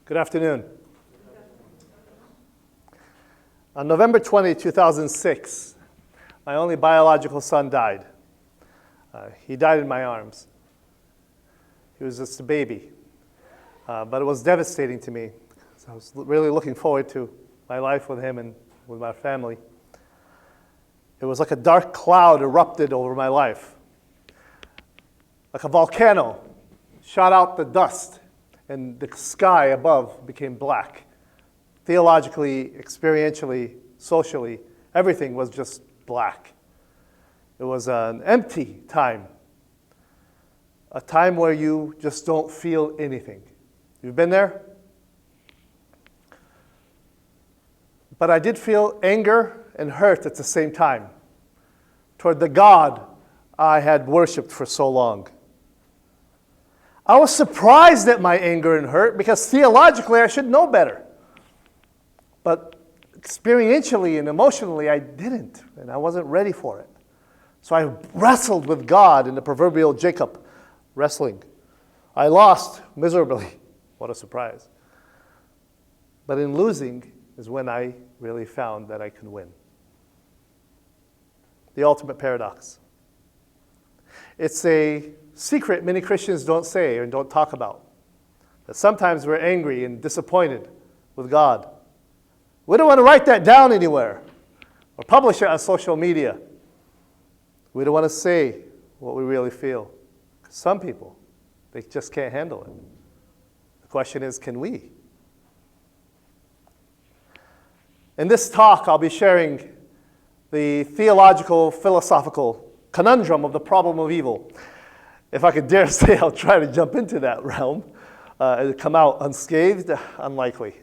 Good afternoon. On November 20, 2006, my only biological son died. He died in my arms. He was just a baby. But it was devastating to me. So I was really looking forward to my life with him and with my family. It was like a dark cloud erupted over my life. Like a volcano shot out the dust, and the sky above became black. Theologically, experientially, socially, everything was just black. It was an empty time. A time where you just don't feel anything. You've been there? But I did feel anger and hurt at the same time toward the God I had worshipped for so long. I was surprised at my anger and hurt because theologically I should know better. But experientially and emotionally I didn't, and I wasn't ready for it. So I wrestled with God in the proverbial Jacob wrestling. I lost miserably. What a surprise. But in losing is when I really found that I can win. The ultimate paradox. It's a secret many Christians don't say and don't talk about. That sometimes we're angry and disappointed with God. We don't want to write that down anywhere or publish it on social media. We don't want to say what we really feel. Some people, they just can't handle it. The question is, can we? In this talk, I'll be sharing the theological, philosophical conundrum of the problem of evil. If I could dare say, I'll try to jump into that realm and come out unscathed, unlikely.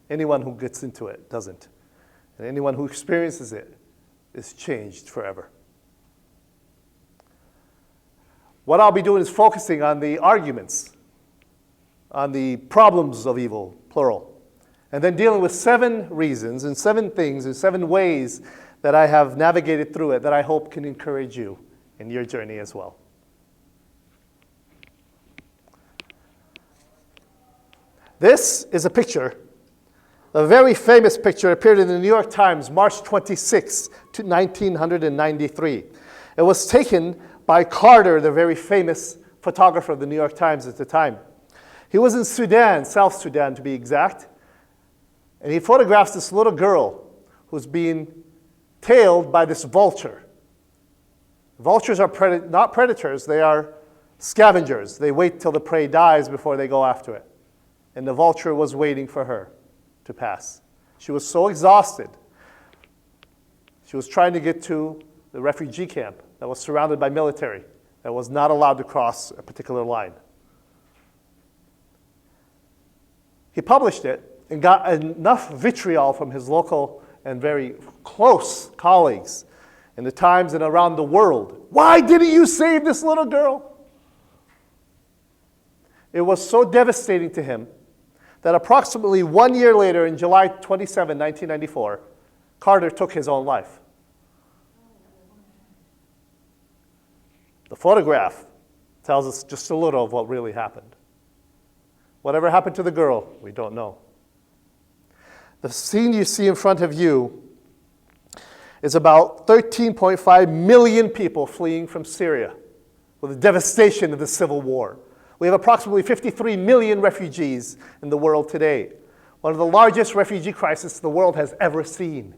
Anyone who gets into it doesn't. And anyone who experiences it is changed forever. What I'll be doing is focusing on the arguments, on the problems of evil, plural, and then dealing with 7 reasons and 7 things and 7 ways that I have navigated through it that I hope can encourage you in your journey as well. This is a picture, a very famous picture, appeared in the New York Times, March 26, 1993. It was taken by Carter, the very famous photographer of the New York Times at the time. He was in Sudan, South Sudan to be exact, and he photographs this little girl who's being tailed by this vulture. Vultures are not predators, they are scavengers. They wait till the prey dies before they go after it. And the vulture was waiting for her to pass. She was so exhausted. She was trying to get to the refugee camp that was surrounded by military, that was not allowed to cross a particular line. He published it and got enough vitriol from his local and very close colleagues in the Times and around the world. Why didn't you save this little girl? It was so devastating to him that approximately 1 year later, in July 27, 1994, Carter took his own life. The photograph tells us just a little of what really happened. Whatever happened to the girl, we don't know. The scene you see in front of you is about 13.5 million people fleeing from Syria with the devastation of the civil war. We have approximately 53 million refugees in the world today, one of the largest refugee crises the world has ever seen.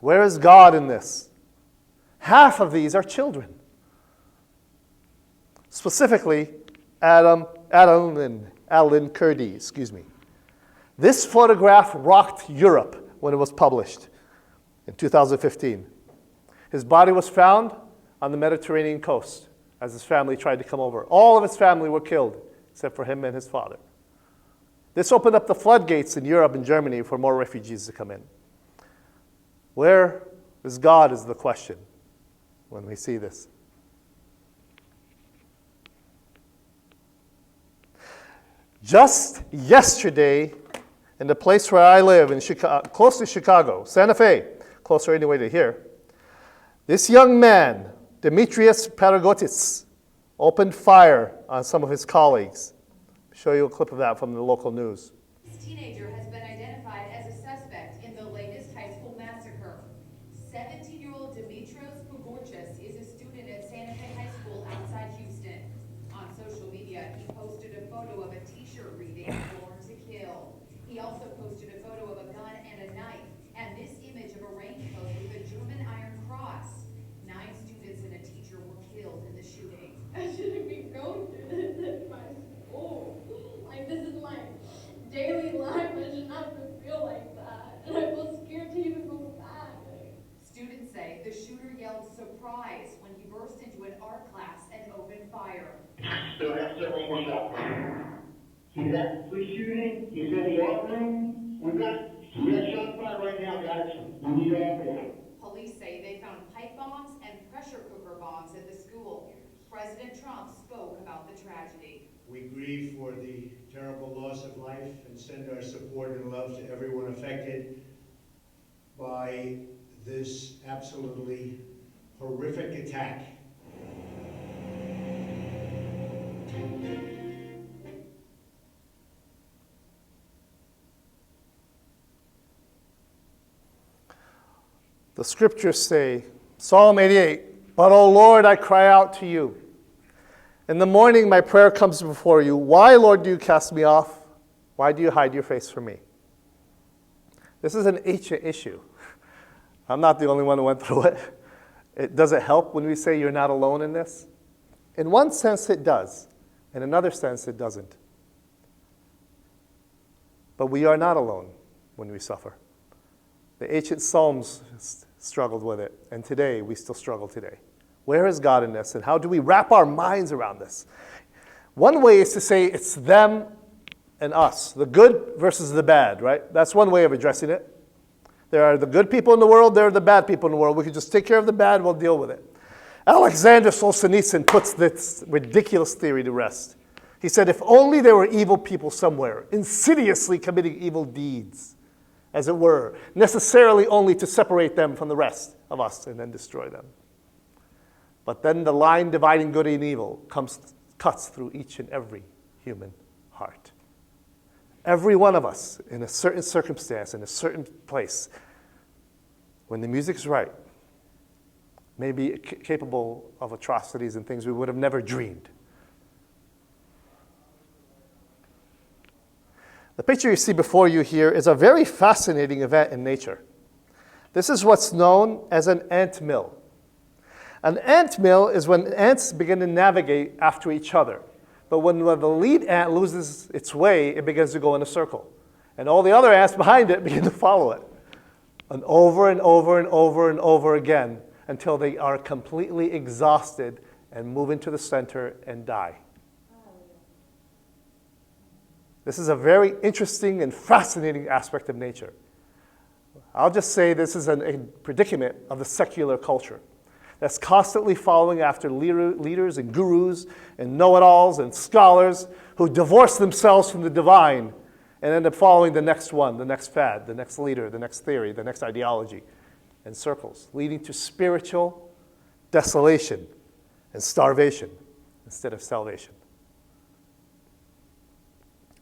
Where is God in this? Half of these are children. Specifically, Adam and Alan Kurdi, This photograph rocked Europe when it was published in 2015. His body was found on the Mediterranean coast as his family tried to come over. All of his family were killed, except for him and his father. This opened up the floodgates in Europe and Germany for more refugees to come in. Where is God is the question when we see this. Just yesterday, in the place where I live, in Chicago, close to Chicago, Santa Fe, closer anyway to here, this young man, Demetrius Paragotis, opened fire on some of his colleagues show you a clip of that from the local news. This teenager has been identified as a suspect in the latest high school massacre. 17-year-old Dimitros Pugorchas is a student at Santa Fe High School outside Houston. On social media, he posted a photo of a t-shirt reading, "Born to Kill." He also posted a photo of a gun and a knife, and this image of a raincoat with a German Iron Cross. 9 students and a teacher were killed in the shooting. I shouldn't be going through this at my school. Like, this is my daily life. I shouldn't have to feel like that. And I feel scared to even go back. Students say the shooter yelled surprise when he burst into an art class and opened fire. So that's several more shots. See that police shooting? He's in the art room. We got shot fire right now, guys. We need all help. Police say they found pipe bombs and pressure cooker bombs at the school. President Trump spoke about the tragedy. We grieve for the terrible loss of life and send our support and love to everyone affected by this absolutely horrific attack. The scriptures say, Psalm 88, "But, O Lord, I cry out to you. In the morning my prayer comes before you. Why, Lord, do you cast me off? Why do you hide your face from me?" This is an ancient issue. I'm not the only one who went through it. Does it help when we say you're not alone in this? In one sense it does. In another sense it doesn't. But we are not alone when we suffer. The ancient Psalms struggled with it, and today we still struggle today. Where is God in this, and how do we wrap our minds around this? One way is to say it's them and us, the good versus the bad, right? That's one way of addressing it. There are the good people in the world, there are the bad people in the world. We can just take care of the bad, we'll deal with it. Alexander Solzhenitsyn puts this ridiculous theory to rest. He said, if only there were evil people somewhere, insidiously committing evil deeds, as it were, necessarily only to separate them from the rest of us and then destroy them. But then the line dividing good and evil cuts through each and every human heart. Every one of us, in a certain circumstance, in a certain place, when the music's right, may be capable of atrocities and things we would have never dreamed. The picture you see before you here is a very fascinating event in nature. This is what's known as an ant mill. An ant mill is when ants begin to navigate after each other. But when the lead ant loses its way, it begins to go in a circle. And all the other ants behind it begin to follow it. And over and over and over and over again until they are completely exhausted and move into the center and die. This is a very interesting and fascinating aspect of nature. I'll just say this is a predicament of the secular culture that's constantly following after leaders and gurus and know-it-alls and scholars who divorce themselves from the divine and end up following the next one, the next fad, the next leader, the next theory, the next ideology, in circles, leading to spiritual desolation and starvation instead of salvation.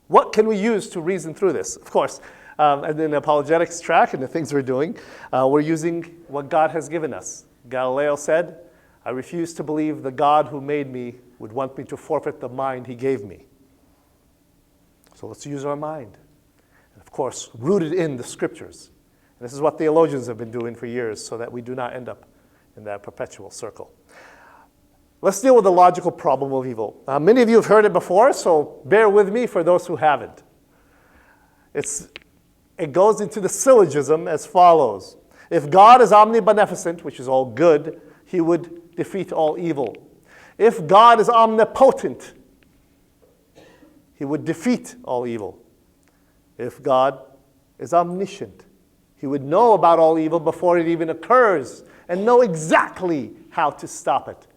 What can we use to reason through this? Of course, in the apologetics track and the things we're doing, we're using what God has given us. Galileo said, "I refuse to believe the God who made me would want me to forfeit the mind he gave me." So let's use our mind. And of course, rooted in the scriptures. And this is what theologians have been doing for years so that we do not end up in that perpetual circle. Let's deal with the logical problem of evil. Many of you have heard it before, so bear with me for those who haven't. It goes into the syllogism as follows. If God is omnibeneficent, which is all good, he would defeat all evil. If God is omnipotent, he would defeat all evil. If God is omniscient, he would know about all evil before it even occurs and know exactly how to stop it.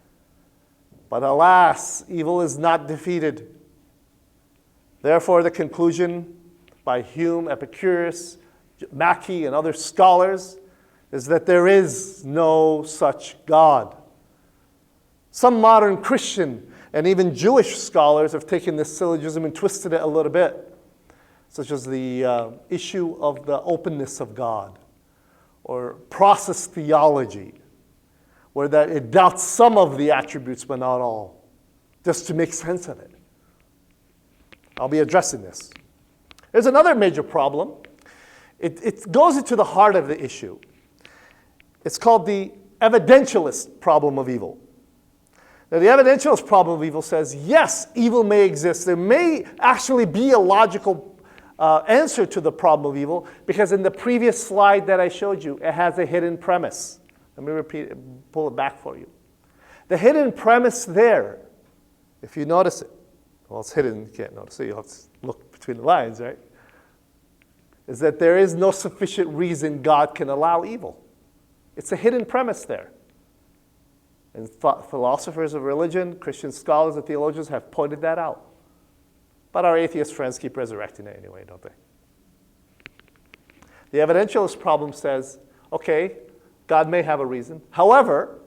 But alas, evil is not defeated. Therefore, the conclusion by Hume, Epicurus, Mackey, and other scholars is that there is no such God. Some modern Christian And even Jewish scholars have taken this syllogism and twisted it a little bit, such as the issue of the openness of God, or process theology, where that it doubts some of the attributes but not all, just to make sense of it. I'll be addressing this. There's another major problem. It goes into the heart of the issue. It's called the evidentialist problem of evil. Now, the evidentialist problem of evil says, yes, evil may exist. There may actually be a logical answer to the problem of evil, because in the previous slide that I showed you, it has a hidden premise. Let me repeat it, pull it back for you. The hidden premise there, if you notice it, well, it's hidden, you can't notice it, you'll have to look between the lines, right? Is that there is no sufficient reason God can allow evil. It's a hidden premise there. And philosophers of religion, Christian scholars and theologians have pointed that out. But our atheist friends keep resurrecting it anyway, don't they? The evidentialist problem says, okay, God may have a reason. However,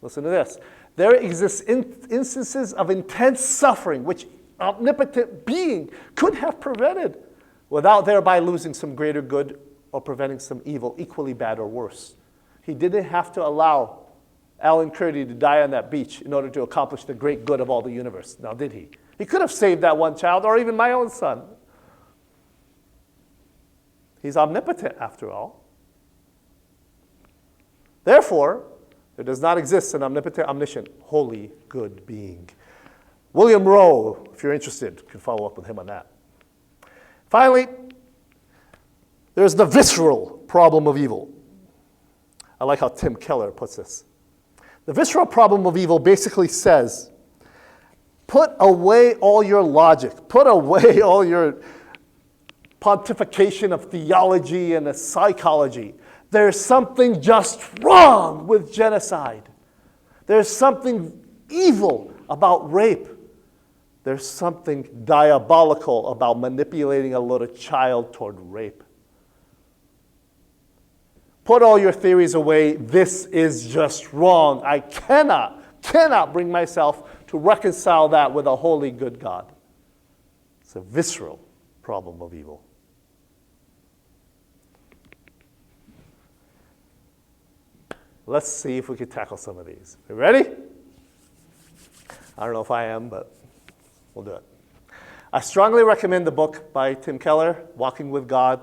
listen to this. There exists instances of intense suffering which omnipotent being could have prevented without thereby losing some greater good or preventing some evil equally bad or worse. He didn't have to allow Alan Kurdi to die on that beach in order to accomplish the great good of all the universe. Now, did he? He could have saved that one child, or even my own son. He's omnipotent, after all. Therefore, there does not exist an omnipotent, omniscient, holy, good being. William Rowe, if you're interested, can follow up with him on that. Finally, there's the visceral problem of evil. I like how Tim Keller puts this. The visceral problem of evil basically says, put away all your logic, put away all your pontification of theology and psychology. There's something just wrong with genocide. There's something evil about rape. There's something diabolical about manipulating a little child toward rape. Put all your theories away. This is just wrong. I cannot bring myself to reconcile that with a holy, good God. It's a visceral problem of evil. Let's see if we can tackle some of these. You ready? I don't know if I am, but we'll do it. I strongly recommend the book by Tim Keller, Walking with God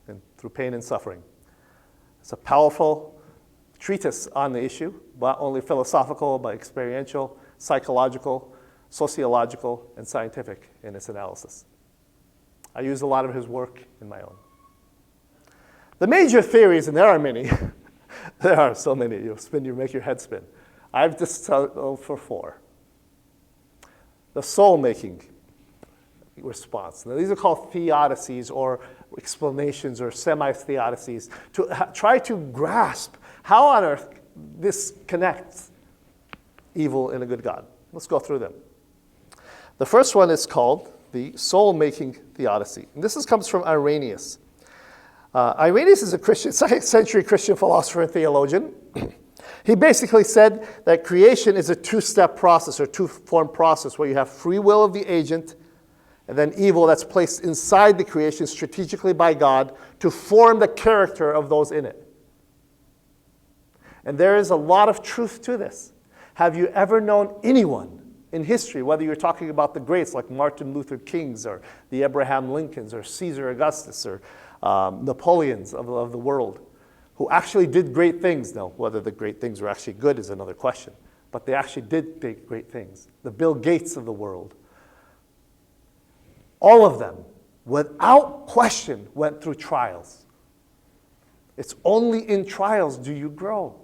and Through Pain and Suffering. It's a powerful treatise on the issue, not only philosophical, but experiential, psychological, sociological, and scientific in its analysis. I use a lot of his work in my own. The major theories, and there are many, there are so many, you make your head spin. I've just settled for 4. The soul-making response. Now, these are called theodicies or explanations or semi-theodicies to try to grasp how on earth this connects evil and a good God. Let's go through them. The first one is called the soul-making theodicy. And this comes from Irenaeus. Irenaeus is a 2nd century Christian philosopher and theologian. He basically said that creation is a 2-step process or 2-form process where you have free will of the agent and then evil that's placed inside the creation strategically by God to form the character of those in it. And there is a lot of truth to this. Have you ever known anyone in history, whether you're talking about the greats like Martin Luther Kings or the Abraham Lincolns or Caesar Augustus or Napoleons of the world, who actually did great things? Now, whether the great things were actually good is another question, but they actually did great things. The Bill Gates of the world. All of them, without question, went through trials. It's only in trials do you grow.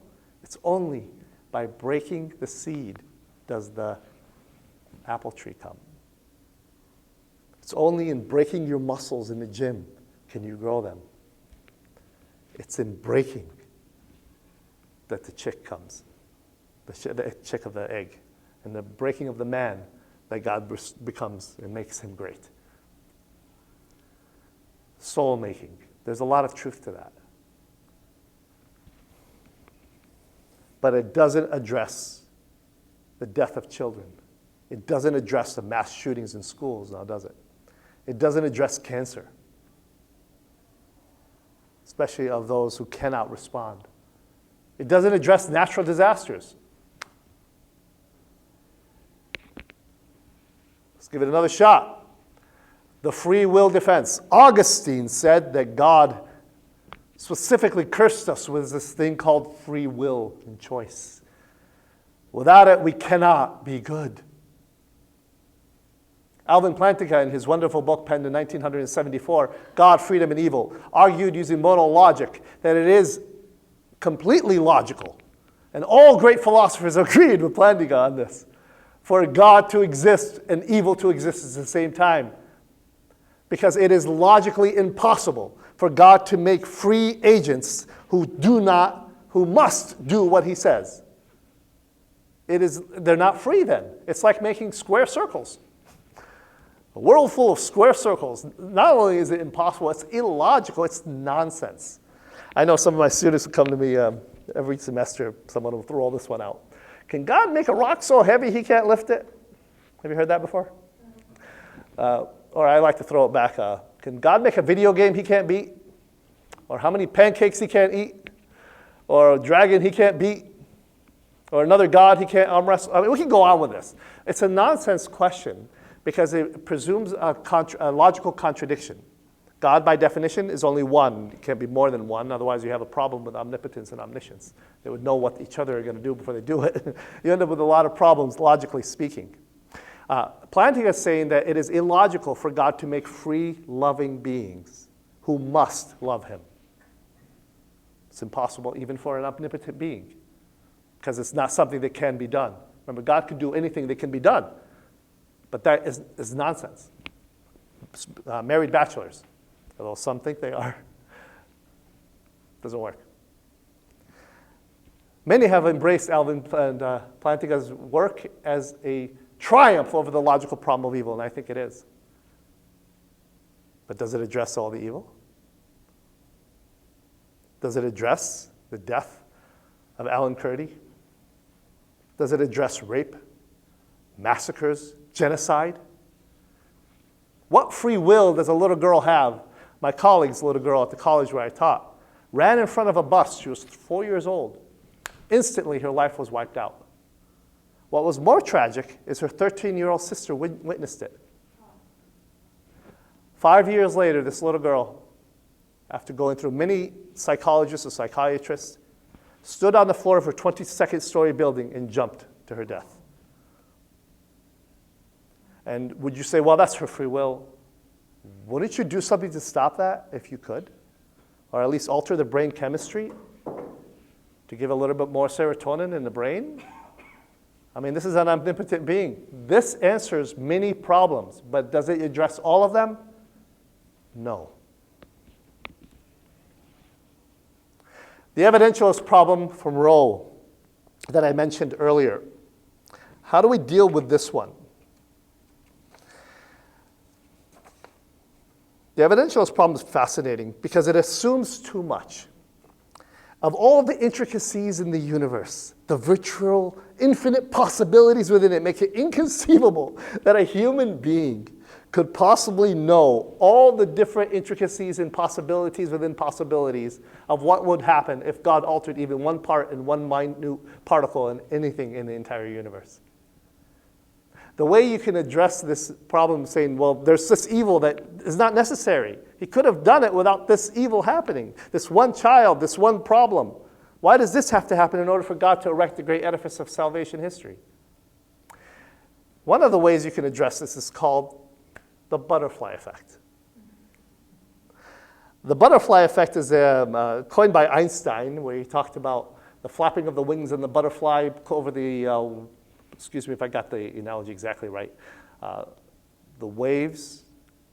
It's only by breaking the seed does the apple tree come. It's only in breaking your muscles in the gym can you grow them. It's in breaking that the chick comes, the chick of the egg, and the breaking of the man that God becomes and makes him great. Soul making. There's a lot of truth to that. But it doesn't address the death of children. It doesn't address the mass shootings in schools, now does it? It doesn't address cancer, especially of those who cannot respond. It doesn't address natural disasters. Let's give it another shot. The free will defense. Augustine said that God specifically cursed us with this thing called free will and choice. Without it, we cannot be good. Alvin Plantinga, in his wonderful book penned in 1974, God, Freedom, and Evil, argued using modal logic that it is completely logical. And all great philosophers agreed with Plantinga on this. For God to exist and evil to exist at the same time. Because it is logically impossible for God to make free agents who must do what he says. They're not free then. It's like making square circles. A world full of square circles. Not only is it impossible, it's illogical, it's nonsense. I know some of my students who come to me every semester, someone will throw this one out. Can God make a rock so heavy he can't lift it? Have you heard that before? Or I like to throw it back. Can God make a video game he can't beat? Or how many pancakes he can't eat? Or a dragon he can't beat? Or another God he can't arm wrestle? I mean, we can go on with this. It's a nonsense question because it presumes a logical contradiction. God, by definition, is only one. It can't be more than one. Otherwise, you have a problem with omnipotence and omniscience. They would know what each other are going to do before they do it. You end up with a lot of problems, logically speaking. Plantinga is saying that it is illogical for God to make free, loving beings who must love him. It's impossible even for an omnipotent being because it's not something that can be done. Remember, God can do anything that can be done, but that is nonsense. Married bachelors, although some think they are, doesn't work. Many have embraced Alvin and Plantinga's work as a triumph over the logical problem of evil, and I think it is. But does it address all the evil? Does it address the death of Alan Kurdi? Does it address rape, massacres, genocide? What free will does a little girl have? My colleague's little girl at the college where I taught ran in front of a bus. She was 4 years old. Instantly, her life was wiped out. What was more tragic is her 13-year-old sister witnessed it. 5 years later, this little girl, after going through many psychologists or psychiatrists, stood on the floor of her 22nd story building and jumped to her death. And would you say, well, that's her free will? Wouldn't you do something to stop that if you could? Or at least alter the brain chemistry to give a little bit more serotonin in the brain? I mean, this is an omnipotent being. This answers many problems, but does it address all of them? No. The evidentialist problem from Roe that I mentioned earlier. How do we deal with this one? The evidentialist problem is fascinating because it assumes too much. Of all the intricacies in the universe, the virtual, infinite possibilities within it make it inconceivable that a human being could possibly know all the different intricacies and possibilities within possibilities of what would happen if God altered even one part in one minute particle in anything in the entire universe. The way you can address this problem saying, well, there's this evil that is not necessary. He could have done it without this evil happening. This one child, this one problem. Why does this have to happen in order for God to erect the great edifice of salvation history? One of the ways you can address this is called the butterfly effect. The butterfly effect is coined by Einstein, where he talked about the flapping of the wings and the butterfly over the, excuse me if I got the analogy exactly right, the waves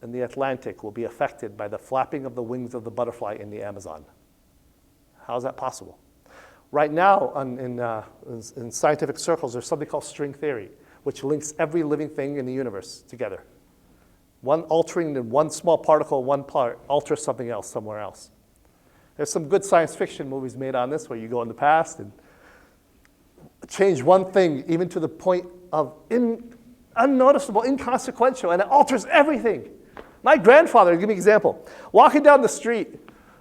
in the Atlantic will be affected by the flapping of the wings of the butterfly in the Amazon. How is that possible? Right now, in scientific circles, there's something called string theory, which links every living thing in the universe together. One altering in one small particle, one part, alters something else somewhere else. There's some good science fiction movies made on this, where you go in the past and change one thing, even to the point of unnoticeable, inconsequential, and it alters everything. My grandfather, give me an example, walking down the street,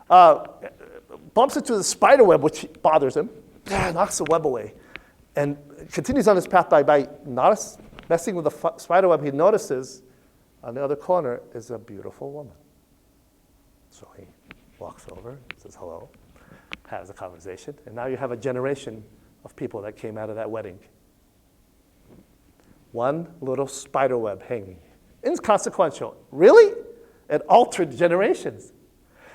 bumps into the spider web, which bothers him, knocks the web away, and continues on his path by not messing with the spider web. He notices on the other corner is a beautiful woman. So he walks over, says hello, has a conversation, and now you have a generation of people that came out of that wedding. One little spider web hanging. Inconsequential. Really? It altered generations.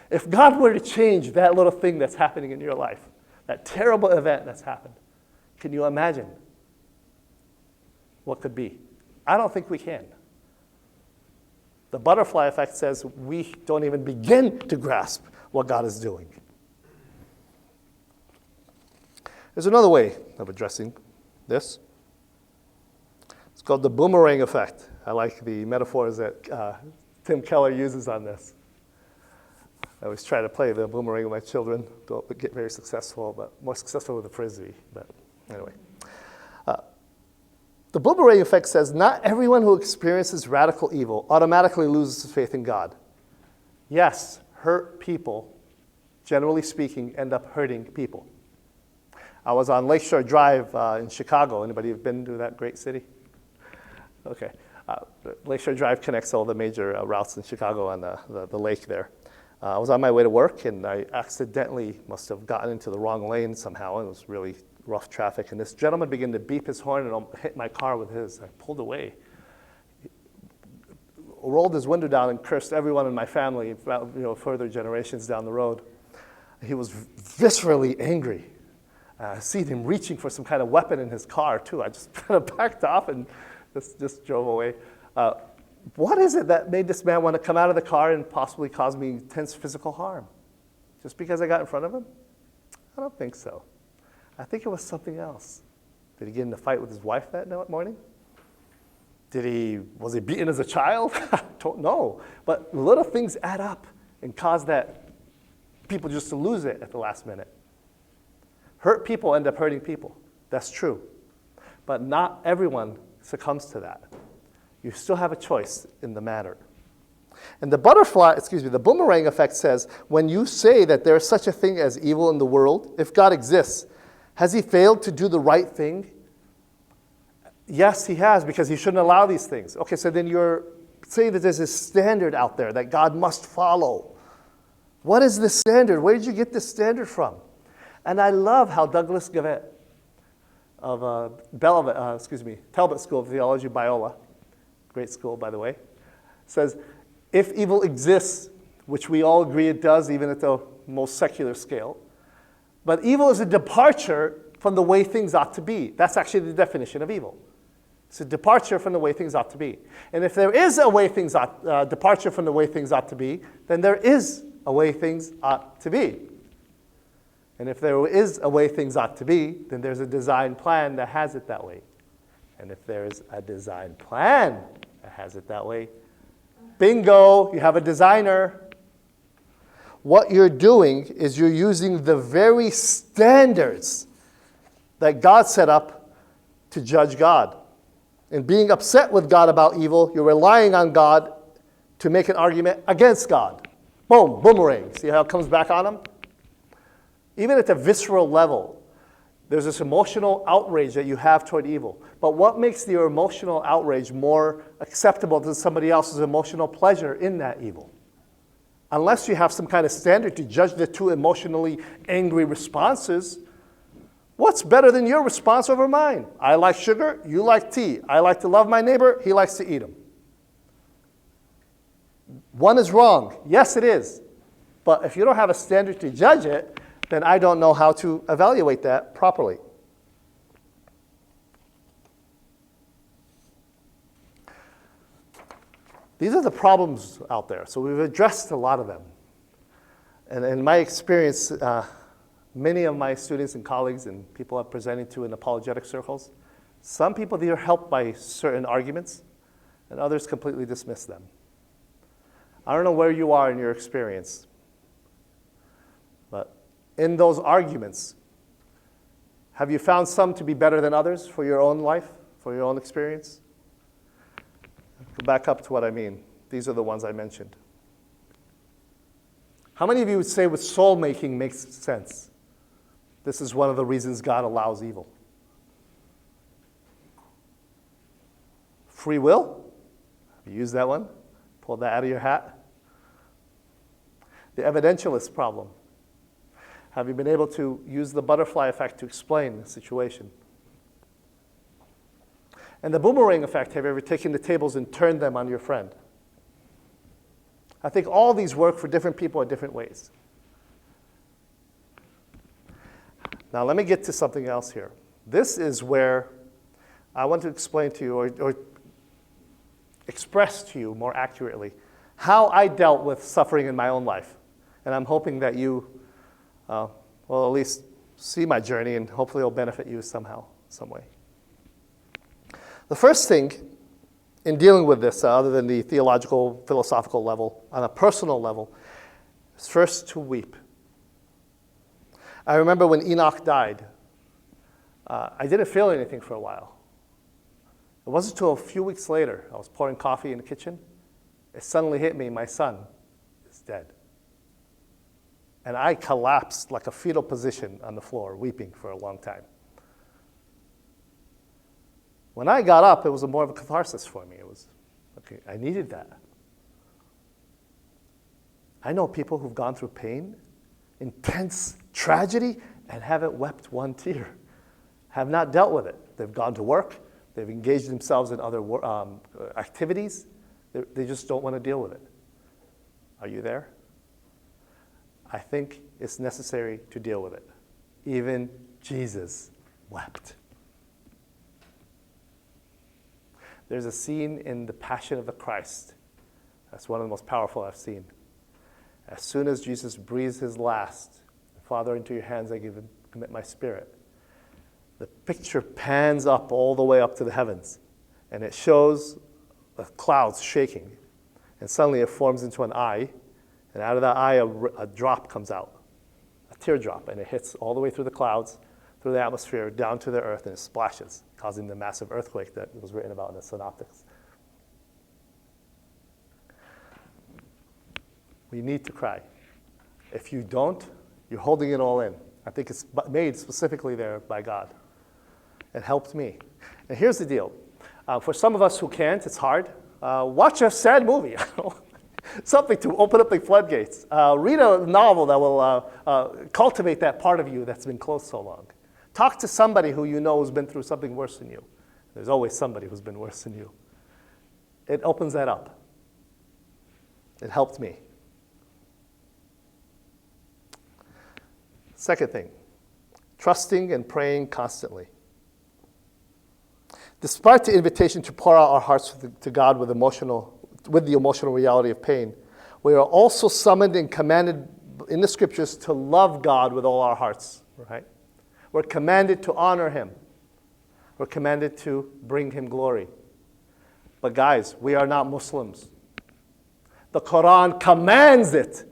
If God were to change that little thing that's happening in your life, that terrible event that's happened, can you imagine what could be? I don't think we can. The butterfly effect says we don't even begin to grasp what God is doing. There's another way of addressing this. It's called the boomerang effect. I like the metaphors that Tim Keller uses on this. I always try to play the boomerang with my children. Don't get very successful, but more successful with the frisbee. But anyway. The boomerang effect says not everyone who experiences radical evil automatically loses faith in God. Yes, hurt people, generally speaking, end up hurting people. I was on Lakeshore Drive in Chicago. Anybody have been to that great city? Okay. Lakeshore Drive connects all the major routes in Chicago on the lake there. I was on my way to work, and I accidentally must have gotten into the wrong lane somehow. It was really rough traffic, and this gentleman began to beep his horn and hit my car with his. I pulled away. He rolled his window down and cursed everyone in my family, further generations down the road. He was viscerally angry. I see him reaching for some kind of weapon in his car, too. I just kind of backed off and just drove away. What is it that made this man want to come out of the car and possibly cause me intense physical harm? Just because I got in front of him? I don't think so. I think it was something else. Did he get in a fight with his wife that morning? Was he beaten as a child? I don't know. But little things add up and cause that people just to lose it at the last minute. Hurt people end up hurting people. That's true. But not everyone succumbs to that. You still have a choice in the matter. And the boomerang effect says, when you say that there is such a thing as evil in the world, if God exists, has he failed to do the right thing? Yes, he has, because he shouldn't allow these things. Okay, so then you're saying that there's a standard out there that God must follow. What is the standard? Where did you get this standard from? And I love how Douglas Gavet of Talbot School of Theology, Biola, great school, by the way, says, if evil exists, which we all agree it does, even at the most secular scale, but evil is a departure from the way things ought to be. That's actually the definition of evil. It's a departure from the way things ought to be. And if there is a departure from the way things ought to be, then there is a way things ought to be. And if there is a way things ought to be, then there's a design plan that has it that way. And if there's a design plan that has it that way, bingo, you have a designer. What you're doing is you're using the very standards that God set up to judge God. And being upset with God about evil, you're relying on God to make an argument against God. Boom, boomerang. See how it comes back on him? Even at the visceral level, there's this emotional outrage that you have toward evil. But what makes your emotional outrage more acceptable than somebody else's emotional pleasure in that evil? Unless you have some kind of standard to judge the two emotionally angry responses, what's better than your response over mine? I like sugar, you like tea. I like to love my neighbor, he likes to eat them. One is wrong. Yes, it is. But if you don't have a standard to judge it, then I don't know how to evaluate that properly. These are the problems out there. So we've addressed a lot of them. And in my experience, many of my students and colleagues and people I'm presenting to in apologetic circles, some people, they are helped by certain arguments, and others completely dismiss them. I don't know where you are in your experience, but in those arguments, have you found some to be better than others for your own life, for your own experience? Go back up to what I mean. These are the ones I mentioned. How many of you would say with soul making makes sense? This is one of the reasons God allows evil. Free will? Have you used that one? Pulled that out of your hat? The evidentialist problem. Have you been able to use the butterfly effect to explain the situation? And the boomerang effect, have you ever taken the tables and turned them on your friend? I think all these work for different people in different ways. Now let me get to something else here. This is where I want to explain to you, or express to you more accurately, how I dealt with suffering in my own life. And I'm hoping that you will at least see my journey, and hopefully it'll benefit you somehow, some way. The first thing in dealing with this, other than the theological, philosophical level, on a personal level, is first to weep. I remember when Enoch died, I didn't feel anything for a while. It wasn't until a few weeks later, I was pouring coffee in the kitchen, it suddenly hit me, my son is dead. And I collapsed like a fetal position on the floor, weeping for a long time. When I got up, it was more of a catharsis for me. It was, okay, I needed that. I know people who've gone through pain, intense tragedy, and haven't wept one tear, have not dealt with it. They've gone to work, they've engaged themselves in other activities, they just don't want to deal with it. Are you there? I think it's necessary to deal with it. Even Jesus wept. There's a scene in The Passion of the Christ. That's one of the most powerful I've seen. As soon as Jesus breathes his last, Father, into your hands I commit my spirit. The picture pans up all the way up to the heavens, and it shows the clouds shaking. And suddenly it forms into an eye, and out of that eye a drop comes out, a teardrop, and it hits all the way through the clouds, through the atmosphere, down to the earth, and it splashes, causing the massive earthquake that was written about in the synoptics. We need to cry. If you don't, you're holding it all in. I think it's made specifically there by God. It helped me. And here's the deal. For some of us who can't, it's hard. Watch a sad movie. Something to open up the floodgates. Read a novel that will cultivate that part of you that's been closed so long. Talk to somebody who you know has been through something worse than you. There's always somebody who's been worse than you. It opens that up. It helped me. Second thing, trusting and praying constantly. Despite the invitation to pour out our hearts to God with the emotional reality of pain, we are also summoned and commanded in the scriptures to love God with all our hearts, right? We're commanded to honor him. We're commanded to bring him glory. But guys, we are not Muslims. The Quran commands it,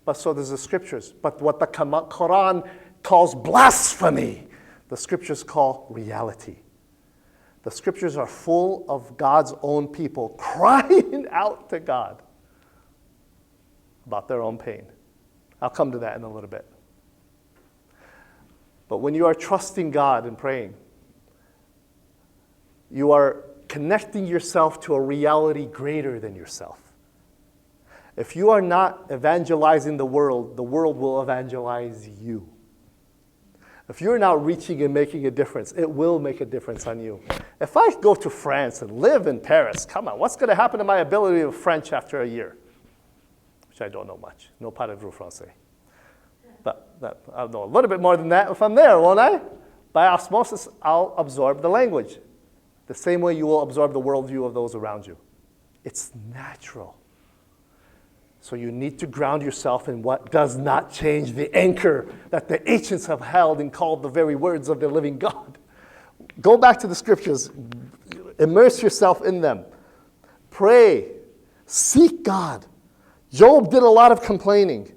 but so does the scriptures. But what the Quran calls blasphemy, the scriptures call reality. The scriptures are full of God's own people crying out to God about their own pain. I'll come to that in a little bit. But when you are trusting God and praying, you are connecting yourself to a reality greater than yourself. If you are not evangelizing the world will evangelize you. If you're not reaching and making a difference, it will make a difference on you. If I go to France and live in Paris, come on, what's going to happen to my ability of French after a year? Which I don't know much. No parlez-vous français. But I'll know a little bit more than that if I'm there, won't I? By osmosis, I'll absorb the language. The same way you will absorb the worldview of those around you. It's natural. So you need to ground yourself in what does not change, the anchor that the ancients have held and called the very words of the living God. Go back to the scriptures. Immerse yourself in them. Pray. Seek God. Job did a lot of complaining,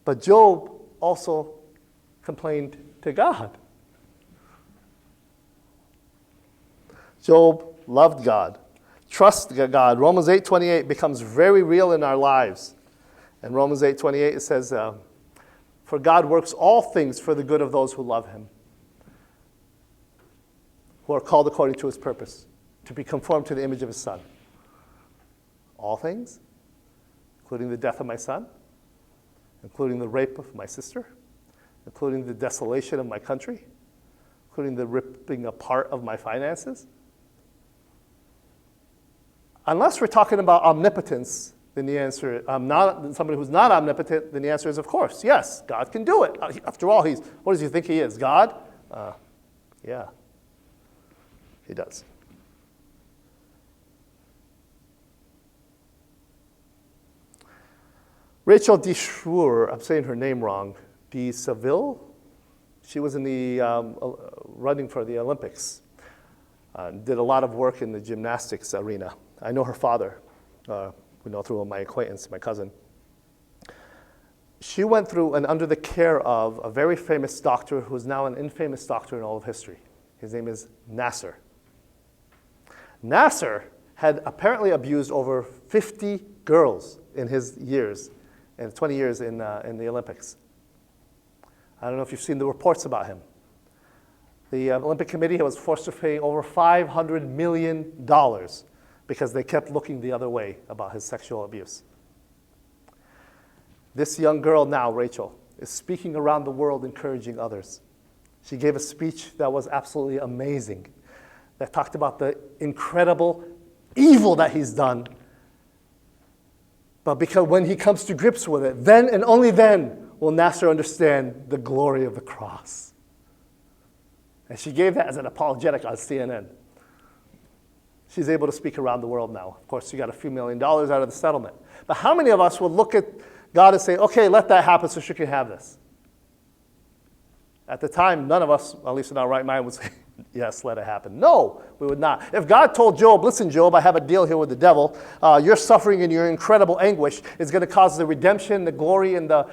but Job also complained to God. Job loved God, trust God. Romans 8:28 becomes very real in our lives. In Romans 8:28 it says, for God works all things for the good of those who love him, who are called according to his purpose, to be conformed to the image of his Son. All things, including the death of my son, including the rape of my sister, including the desolation of my country, including the ripping apart of my finances. Unless we're talking about omnipotence, then the answer, somebody who's not omnipotent, then the answer is, of course, yes, God can do it. After all, what does he think he is, God? Yeah, he does. Rachel de Schwoer, I'm saying her name wrong, de Seville, she was in the running for the Olympics. Did a lot of work in the gymnastics arena. I know her father. We know through my acquaintance, my cousin. She went through and under the care of a very famous doctor who is now an infamous doctor in all of history. His name is Nasser. Nasser had apparently abused over 50 girls in his years, in 20 years in the Olympics. I don't know if you've seen the reports about him. The Olympic Committee was forced to pay over $500 million because they kept looking the other way about his sexual abuse. This young girl now, Rachel, is speaking around the world, encouraging others. She gave a speech that was absolutely amazing, that talked about the incredible evil that he's done. But because when he comes to grips with it, then and only then will Nasser understand the glory of the cross. And she gave that as an apologetic on CNN. She's able to speak around the world now. Of course, she got a few $1 million out of the settlement. But how many of us would look at God and say, okay, let that happen so she can have this? At the time, none of us, at least in our right mind, would say, yes, let it happen. No, we would not. If God told Job, listen, Job, I have a deal here with the devil. Your suffering and your incredible anguish is going to cause the redemption, the glory, and the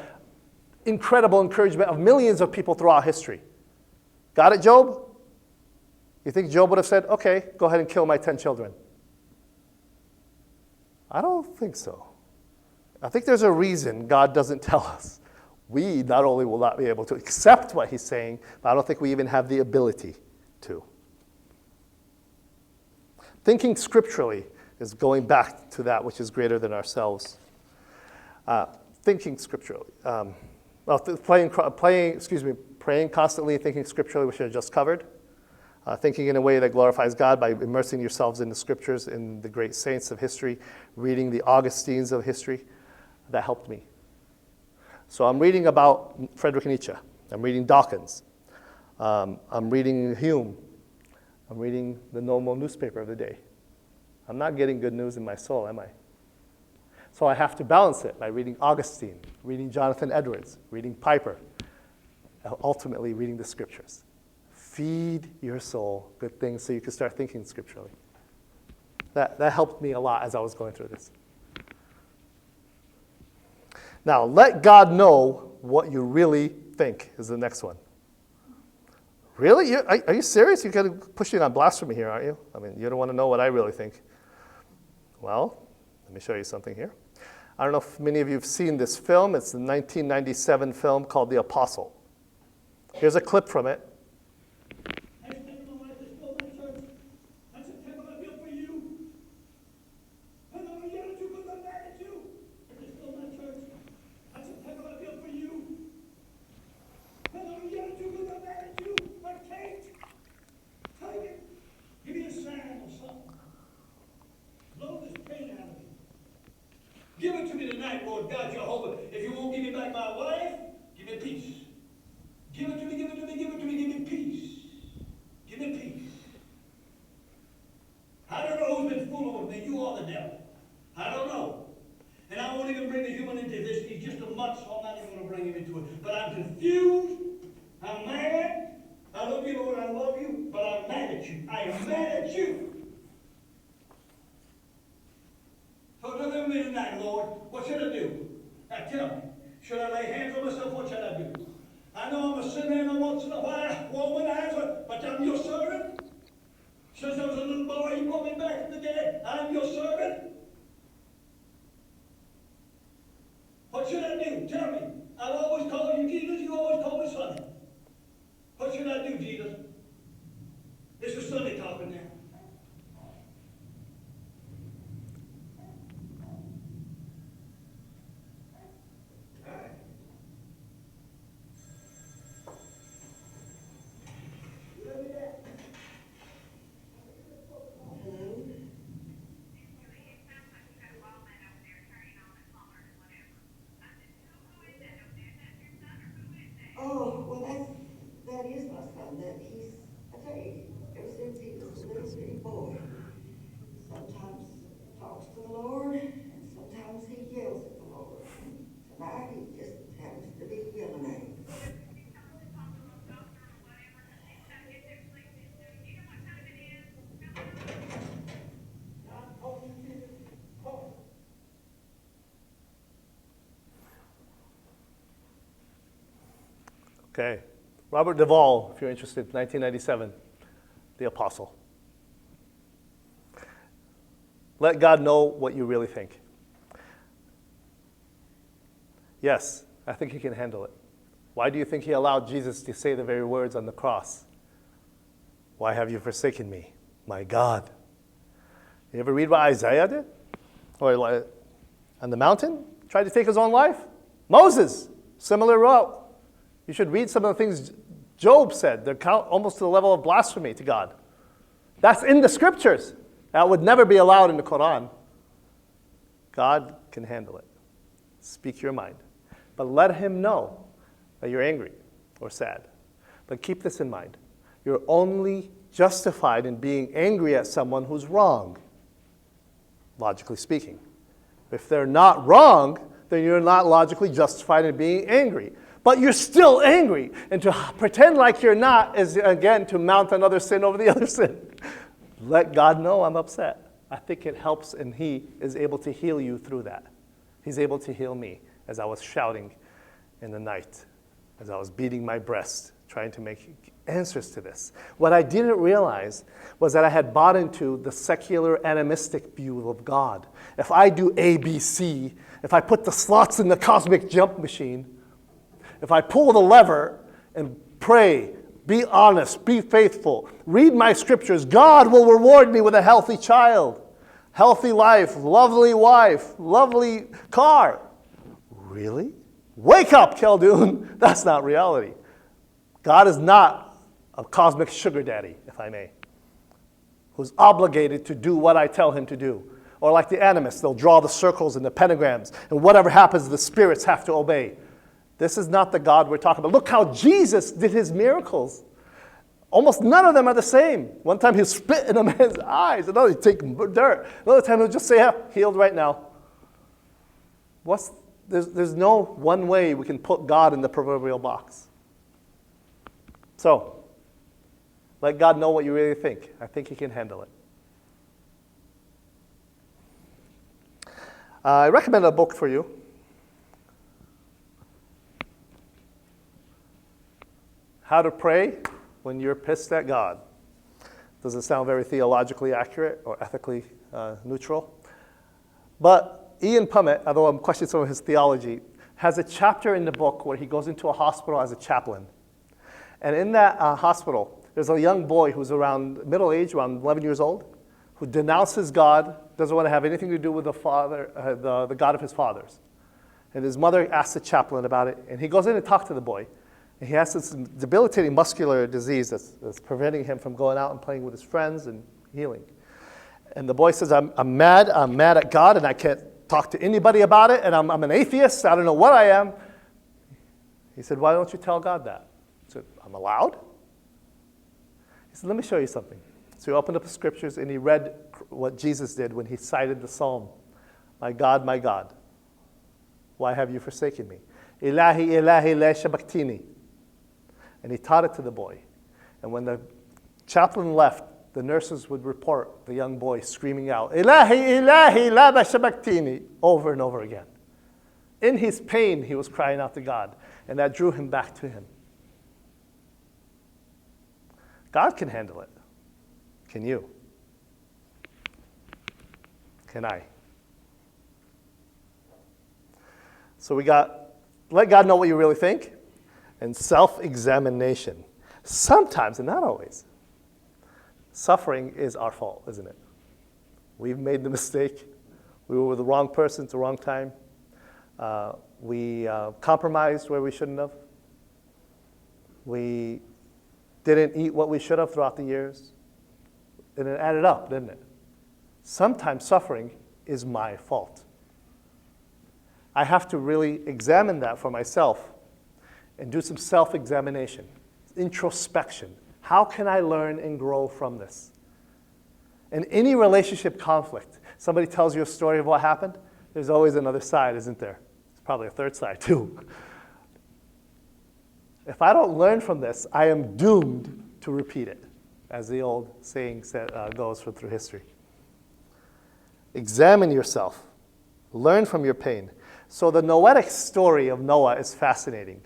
incredible encouragement of millions of people throughout history. Got it, Job? You think Job would have said, okay, go ahead and kill my 10 children? I don't think so. I think there's a reason God doesn't tell us. We not only will not be able to accept what he's saying, but I don't think we even have the ability to. Thinking scripturally is going back to that which is greater than ourselves. Thinking scripturally. Praying constantly, thinking scripturally, which I just covered. Thinking in a way that glorifies God by immersing yourselves in the scriptures, in the great saints of history, reading the Augustines of history. That helped me. So I'm reading about Friedrich Nietzsche. I'm reading Dawkins. I'm reading Hume. I'm reading the normal newspaper of the day. I'm not getting good news in my soul, am I? So I have to balance it by reading Augustine, reading Jonathan Edwards, reading Piper, ultimately reading the scriptures. Feed your soul good things so you can start thinking scripturally. That helped me a lot as I was going through this. Now, let God know what you really think is the next one. Really? Are you serious? You're kind of pushing on blasphemy here, aren't you? I mean, you don't want to know what I really think. Well, let me show you something here. I don't know if many of you have seen this film. It's the 1997 film called The Apostle. Here's a clip from it. Give it to me tonight, Lord God Jehovah. If you won't give me back my wife, give me peace. Give it to me, give it to me, give it to me, give me peace. Give me peace. I don't know who's been fooling with me, you or the devil. I don't know. And I won't even bring the human into this. He's just a mutt, so I'm not even going to bring him into it. But I'm confused. I'm mad. I love you, Lord, I love you, but I'm mad at you. I am mad at you. So deliver me tonight, Lord. What should I do? Now tell me. Should I lay hands on myself? What should I do? I know I'm a sinner and once in a while womanizer, but I'm your servant. Since I was a little boy, you brought me back from the dead. I'm your Okay. Robert Duvall, if you're interested, 1997, the apostle. Let God know what you really think. Yes, I think he can handle it. Why do you think he allowed Jesus to say the very words on the cross? Why have you forsaken me, my God? You ever read what Isaiah did? Or on the mountain, tried to take his own life? Moses, similar route. You should read some of the things Job said. They're almost to the level of blasphemy to God. That's in the scriptures. That would never be allowed in the Quran. God can handle it. Speak your mind. But let him know that you're angry or sad. But keep this in mind. You're only justified in being angry at someone who's wrong, logically speaking. If they're not wrong, then you're not logically justified in being angry. But you're still angry. And to pretend like you're not is, again, to mount another sin over the other sin. Let God know I'm upset. I think it helps, and he is able to heal you through that. He's able to heal me as I was shouting in the night, as I was beating my breast, trying to make answers to this. What I didn't realize was that I had bought into the secular animistic view of God. If I do A, B, C, if I put the slots in the cosmic jump machine, if I pull the lever and pray, be honest, be faithful, read my scriptures, God will reward me with a healthy child, healthy life, lovely wife, lovely car. Really? Wake up, Khaldoun. That's not reality. God is not a cosmic sugar daddy, if I may, who's obligated to do what I tell him to do. Or like the animists, they'll draw the circles and the pentagrams, and whatever happens, the spirits have to obey. This is not the God we're talking about. Look how Jesus did his miracles. Almost none of them are the same. One time he'll spit in a man's eyes. Another he'll take dirt. Another time he'll just say, yeah, healed right now. There's no one way we can put God in the proverbial box. So, let God know what you really think. I think he can handle it. I recommend a book for you. How to Pray When You're Pissed at God. Doesn't sound very theologically accurate or ethically neutral. But Ian Pummett, although I'm questioning some of his theology, has a chapter in the book where he goes into a hospital as a chaplain. And in that hospital, there's a young boy who's around middle age, around 11 years old, who denounces God, doesn't want to have anything to do with the God of his fathers. And his mother asks the chaplain about it, and he goes in and talks to the boy. And he has this debilitating muscular disease that's preventing him from going out and playing with his friends and healing. And the boy says, I'm mad at God, and I can't talk to anybody about it, and I'm an atheist, I don't know what I am. He said, why don't you tell God that? I said, I'm allowed? He said, let me show you something. So he opened up the scriptures, and he read what Jesus did when he cited the psalm. My God, why have you forsaken me? Ilahi, Ilahi, la shabaktini. And he taught it to the boy. And when the chaplain left, the nurses would report the young boy screaming out, Ilahi, Ilahi, la shabaktini, over and over again. In his pain, he was crying out to God, and that drew him back to him. God can handle it. Can you? Can I? So we got, let God know what you really think, and self-examination. Sometimes, and not always, suffering is our fault, isn't it? We've made the mistake. We were with the wrong person at the wrong time. We compromised where we shouldn't have. We didn't eat what we should have throughout the years. And it added up, didn't it? Sometimes suffering is my fault. I have to really examine that for myself and do some self-examination, introspection. How can I learn and grow from this? In any relationship conflict, somebody tells you a story of what happened, there's always another side, isn't there? There's probably a third side too. If I don't learn from this, I am doomed to repeat it, as the old saying goes through history. Examine yourself. Learn from your pain. So the Noetic story of Noah is fascinating.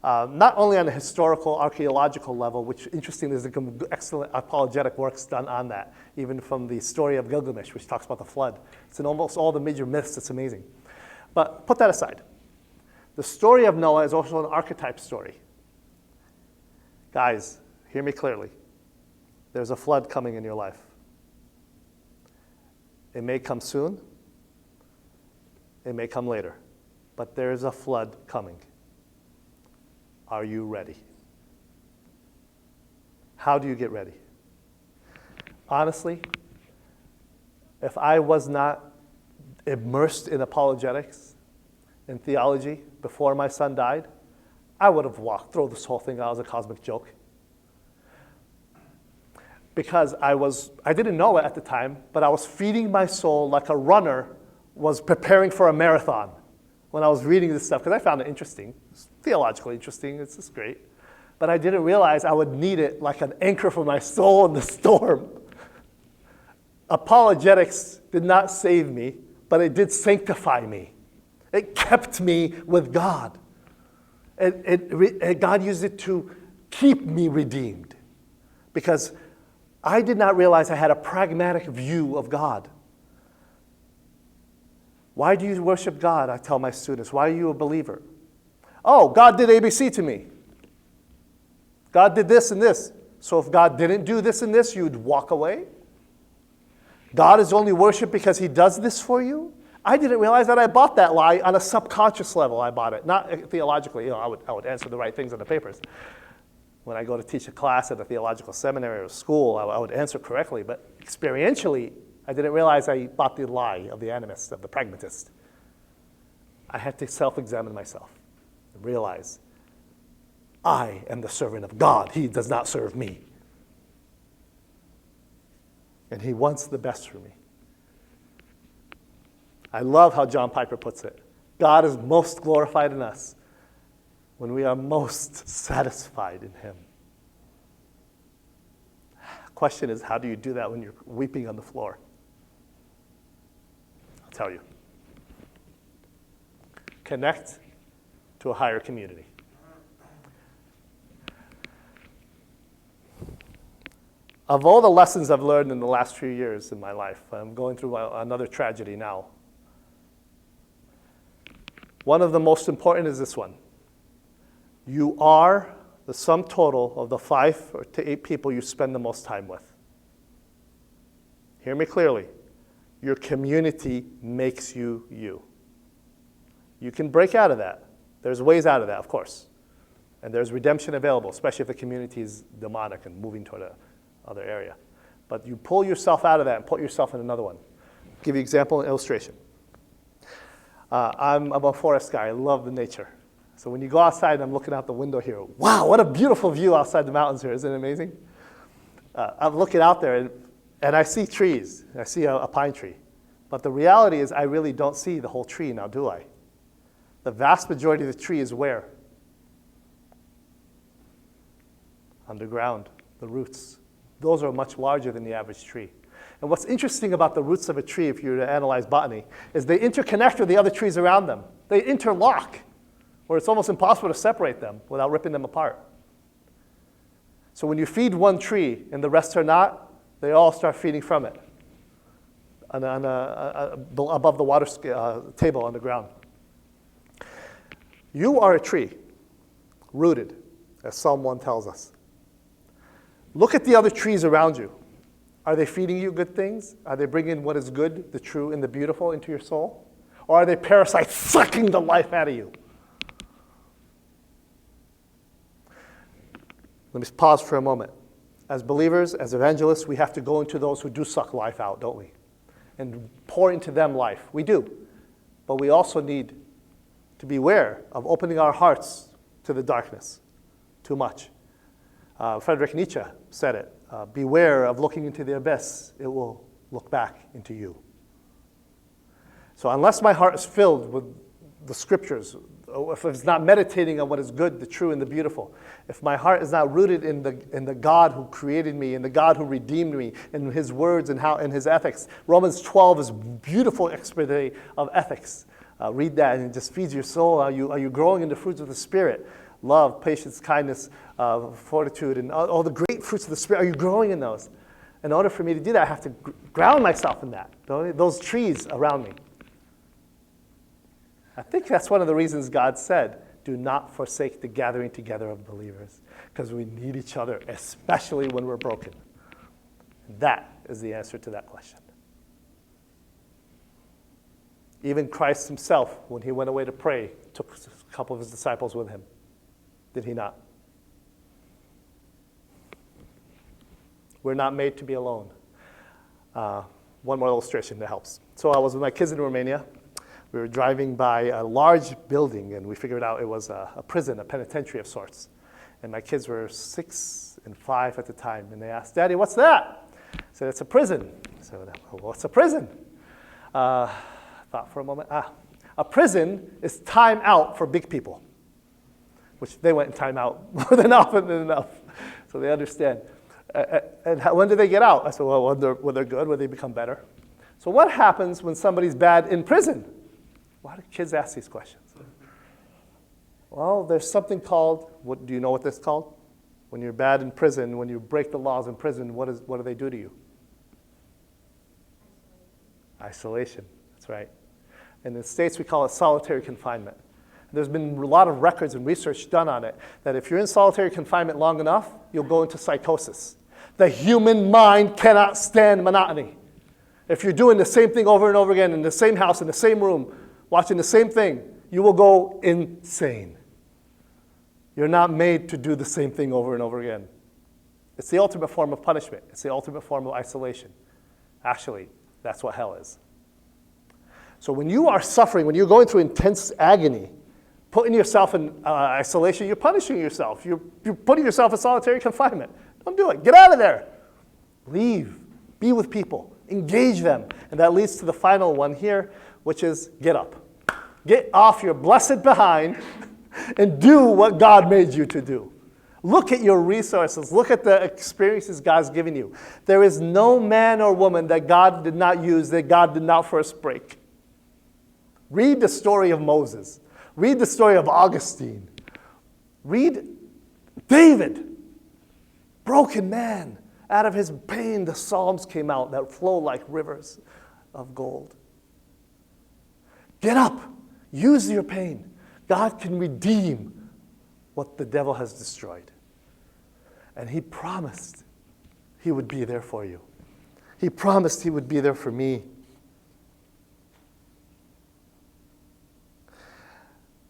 Not only on a historical, archaeological level, which interestingly there's some excellent apologetic works done on that, even from the story of Gilgamesh, which talks about the flood. It's in almost all the major myths. It's amazing. But put that aside. The story of Noah is also an archetype story. Guys, hear me clearly. There's a flood coming in your life. It may come soon. It may come later. But there's a flood coming. Are you ready? How do you get ready? Honestly, if I was not immersed in apologetics and theology before my son died, I would have thrown this whole thing out as a cosmic joke. Because I didn't know it at the time, but I was feeding my soul like a runner was preparing for a marathon when I was reading this stuff, because I found it interesting. It's theologically interesting. It's just great. But I didn't realize I would need it like an anchor for my soul in the storm. Apologetics did not save me, but it did sanctify me. It kept me with God. God used it to keep me redeemed, because I did not realize I had a pragmatic view of God. Why do you worship God? I tell my students. Why are you a believer? Oh, God did ABC to me. God did this and this. So if God didn't do this and this, you'd walk away? God is only worshiped because he does this for you? I didn't realize that I bought that lie on a subconscious level. I bought it, not theologically. I would answer the right things in the papers. When I go to teach a class at a theological seminary or school, I would answer correctly. But experientially, I didn't realize I bought the lie of the animist, of the pragmatist. I had to self-examine myself and realize I am the servant of God. He does not serve me. And he wants the best for me. I love how John Piper puts it. God is most glorified in us when we are most satisfied in him. Question is, how do you do that when you're weeping on the floor? I'll tell you. Connect to a higher community. Of all the lessons I've learned in the last few years in my life, I'm going through another tragedy now. One of the most important is this one. You are the sum total of the 5 to 8 people you spend the most time with. Hear me clearly. Your community makes you you. You can break out of that. There's ways out of that, of course. And there's redemption available, especially if the community is demonic and moving toward another area. But you pull yourself out of that and put yourself in another one. I'll give you an example and illustration. I'm a forest guy. I love the nature. So when you go outside, and I'm looking out the window here. Wow, what a beautiful view outside the mountains here. Isn't it amazing? I'm looking out there, and I see trees. I see a pine tree. But the reality is I really don't see the whole tree now, do I? The vast majority of the tree is where? Underground, the roots. Those are much larger than the average tree. And what's interesting about the roots of a tree, if you were to analyze botany, is they interconnect with the other trees around them. They interlock, where it's almost impossible to separate them without ripping them apart. So when you feed one tree and the rest are not, they all start feeding from it above the water table on the ground. You are a tree, rooted, as Psalm 1 tells us. Look at the other trees around you. Are they feeding you good things? Are they bringing what is good, the true, and the beautiful into your soul? Or are they parasites sucking the life out of you? Let me pause for a moment. As believers, as evangelists, we have to go into those who do suck life out, don't we? And pour into them life. We do. But we also need to beware of opening our hearts to the darkness too much. Friedrich Nietzsche said it. Beware of looking into the abyss. It will look back into you. So unless my heart is filled with the scriptures, if it's not meditating on what is good, the true, and the beautiful, if my heart is not rooted in the God who created me, and the God who redeemed me, in his words and his ethics, Romans 12 is beautiful exposé of ethics. Read that and it just feeds your soul. Are you growing in the fruits of the Spirit? love, patience, kindness, fortitude, and all the great fruits of the Spirit. Are you growing in those? In order for me to do that, I have to ground myself in that, those trees around me. I think that's one of the reasons God said, do not forsake the gathering together of believers, because we need each other, especially when we're broken. That is the answer to that question. Even Christ himself, when he went away to pray, took a couple of his disciples with him. Did he not? We're not made to be alone. One more illustration that helps. So I was with my kids in Romania. We were driving by a large building, and we figured out it was a prison, a penitentiary of sorts. And my kids were 6 and 5 at the time, and they asked, "Daddy, what's that?" I said, "It's a prison." I said, "Well, what's a prison?" Thought for a moment. A prison is time out for big people, which they went in time out more than often than enough, so they understand. And when do they get out? I said, well, when they're good, when they become better. So what happens when somebody's bad in prison? Why do kids ask these questions? Well, there's something called, do you know what this is called? When you're bad in prison, when you break the laws in prison, what do they do to you? Isolation. That's right. In the States, we call it solitary confinement. There's been a lot of records and research done on it, that if you're in solitary confinement long enough, you'll go into psychosis. The human mind cannot stand monotony. If you're doing the same thing over and over again in the same house, in the same room, watching the same thing, you will go insane. You're not made to do the same thing over and over again. It's the ultimate form of punishment. It's the ultimate form of isolation. Actually, that's what hell is. So when you are suffering, when you're going through intense agony, putting yourself in isolation, you're punishing yourself. You're putting yourself in solitary confinement. Don't do it. Get out of there. Leave. Be with people. Engage them. And that leads to the final one here, which is get up. Get off your blessed behind and do what God made you to do. Look at your resources. Look at the experiences God's given you. There is no man or woman that God did not use, that God did not first break. Read the story of Moses. Read the story of Augustine. Read David. Broken man. Out of his pain, the Psalms came out that flow like rivers of gold. Get up. Use your pain. God can redeem what the devil has destroyed. And he promised he would be there for you. He promised he would be there for me.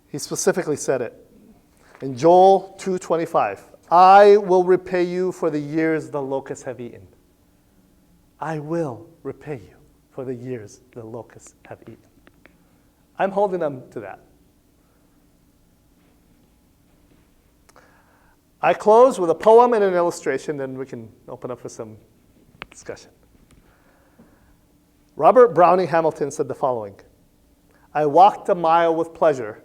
He specifically said it in Joel 2:25. I will repay you for the years the locusts have eaten. I will repay you for the years the locusts have eaten. I'm holding them to that. I close with a poem and an illustration, then we can open up for some discussion. Robert Browning Hamilton said the following: I walked a mile with pleasure.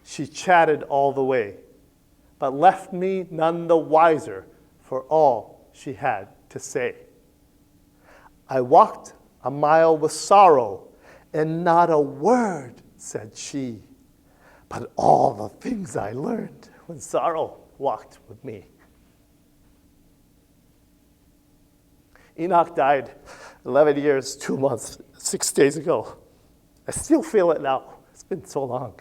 She chatted all the way, but left me none the wiser for all she had to say. I walked a mile with sorrow, and not a word said she, but all the things I learned when sorrow walked with me. Enoch died 11 years, 2 months, 6 days ago. I still feel it now. It's been so long.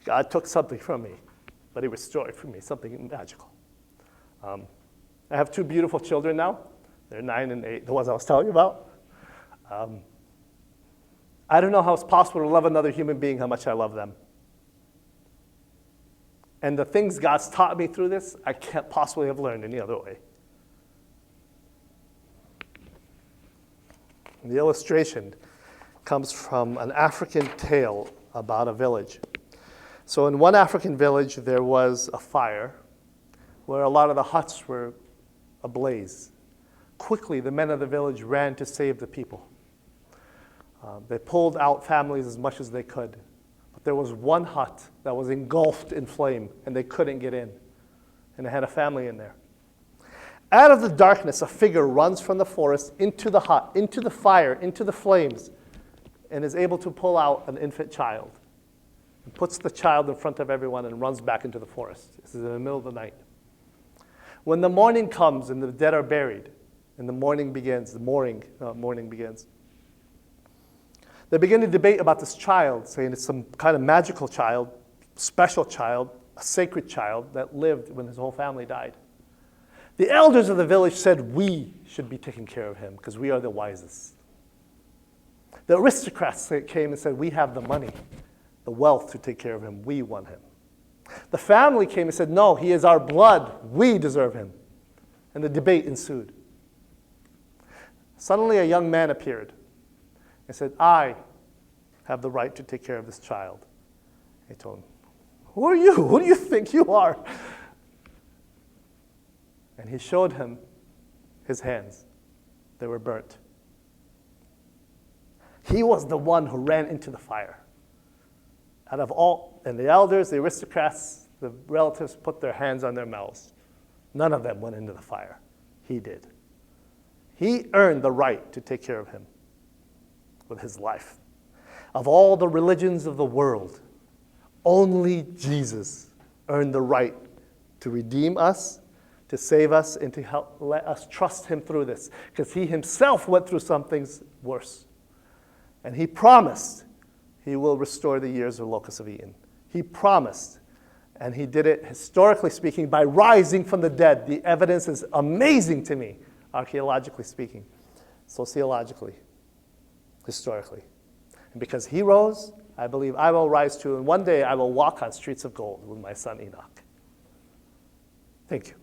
God took something from me, but he restored for me something magical. I have 2 beautiful children now. They're 9 and 8, the ones I was telling you about. I don't know how it's possible to love another human being how much I love them. And the things God's taught me through this, I can't possibly have learned any other way. The illustration comes from an African tale about a village. So in one African village, there was a fire where a lot of the huts were ablaze. Quickly, the men of the village ran to save the people. They pulled out families as much as they could. But there was one hut that was engulfed in flame, and they couldn't get in. And they had a family in there. Out of the darkness, a figure runs from the forest into the hut, into the fire, into the flames, and is able to pull out an infant child. and puts the child in front of everyone and runs back into the forest. This is in the middle of the night. When the morning comes and the dead are buried, and the mourning begins, mourning begins, they begin to debate about this child, saying it's some kind of magical child, special child, a sacred child that lived when his whole family died. The elders of the village said, we should be taking care of him because we are the wisest. The aristocrats came and said, we have the money, the wealth to take care of him. We want him. The family came and said, no, he is our blood. We deserve him. And the debate ensued. Suddenly a young man appeared and said, I have the right to take care of this child. He told him, who are you? Who do you think you are? And he showed him his hands. They were burnt. He was the one who ran into the fire. Out of all, and the elders, the aristocrats, the relatives put their hands on their mouths. None of them went into the fire. He did. He earned the right to take care of him with his life. Of all the religions of the world, only Jesus earned the right to redeem us, to save us, and to help let us trust him through this, because he himself went through some things worse. And he promised he will restore the years the locusts have eaten. He promised, and he did it, historically speaking, by rising from the dead. The evidence is amazing to me, archaeologically speaking, sociologically, historically. And because he rose, I believe I will rise too, and one day I will walk on streets of gold with my son Enoch. Thank you.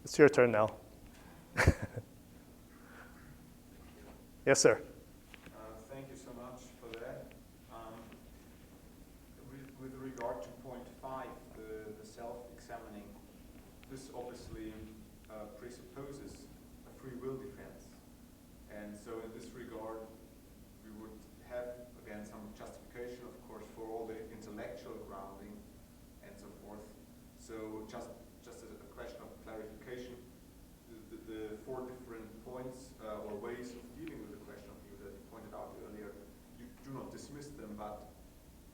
It's your turn now. Yes, sir. Thank you so much for that. With regard to point 5, the self-examining, this obviously presupposes a free will defense. And so in this regard, we would have, again, some justification, of course, for all the intellectual grounding and so forth. So just as a question of clarification, the 4 different points or ways of dealing with the question of evil that you pointed out earlier, you do not dismiss them, but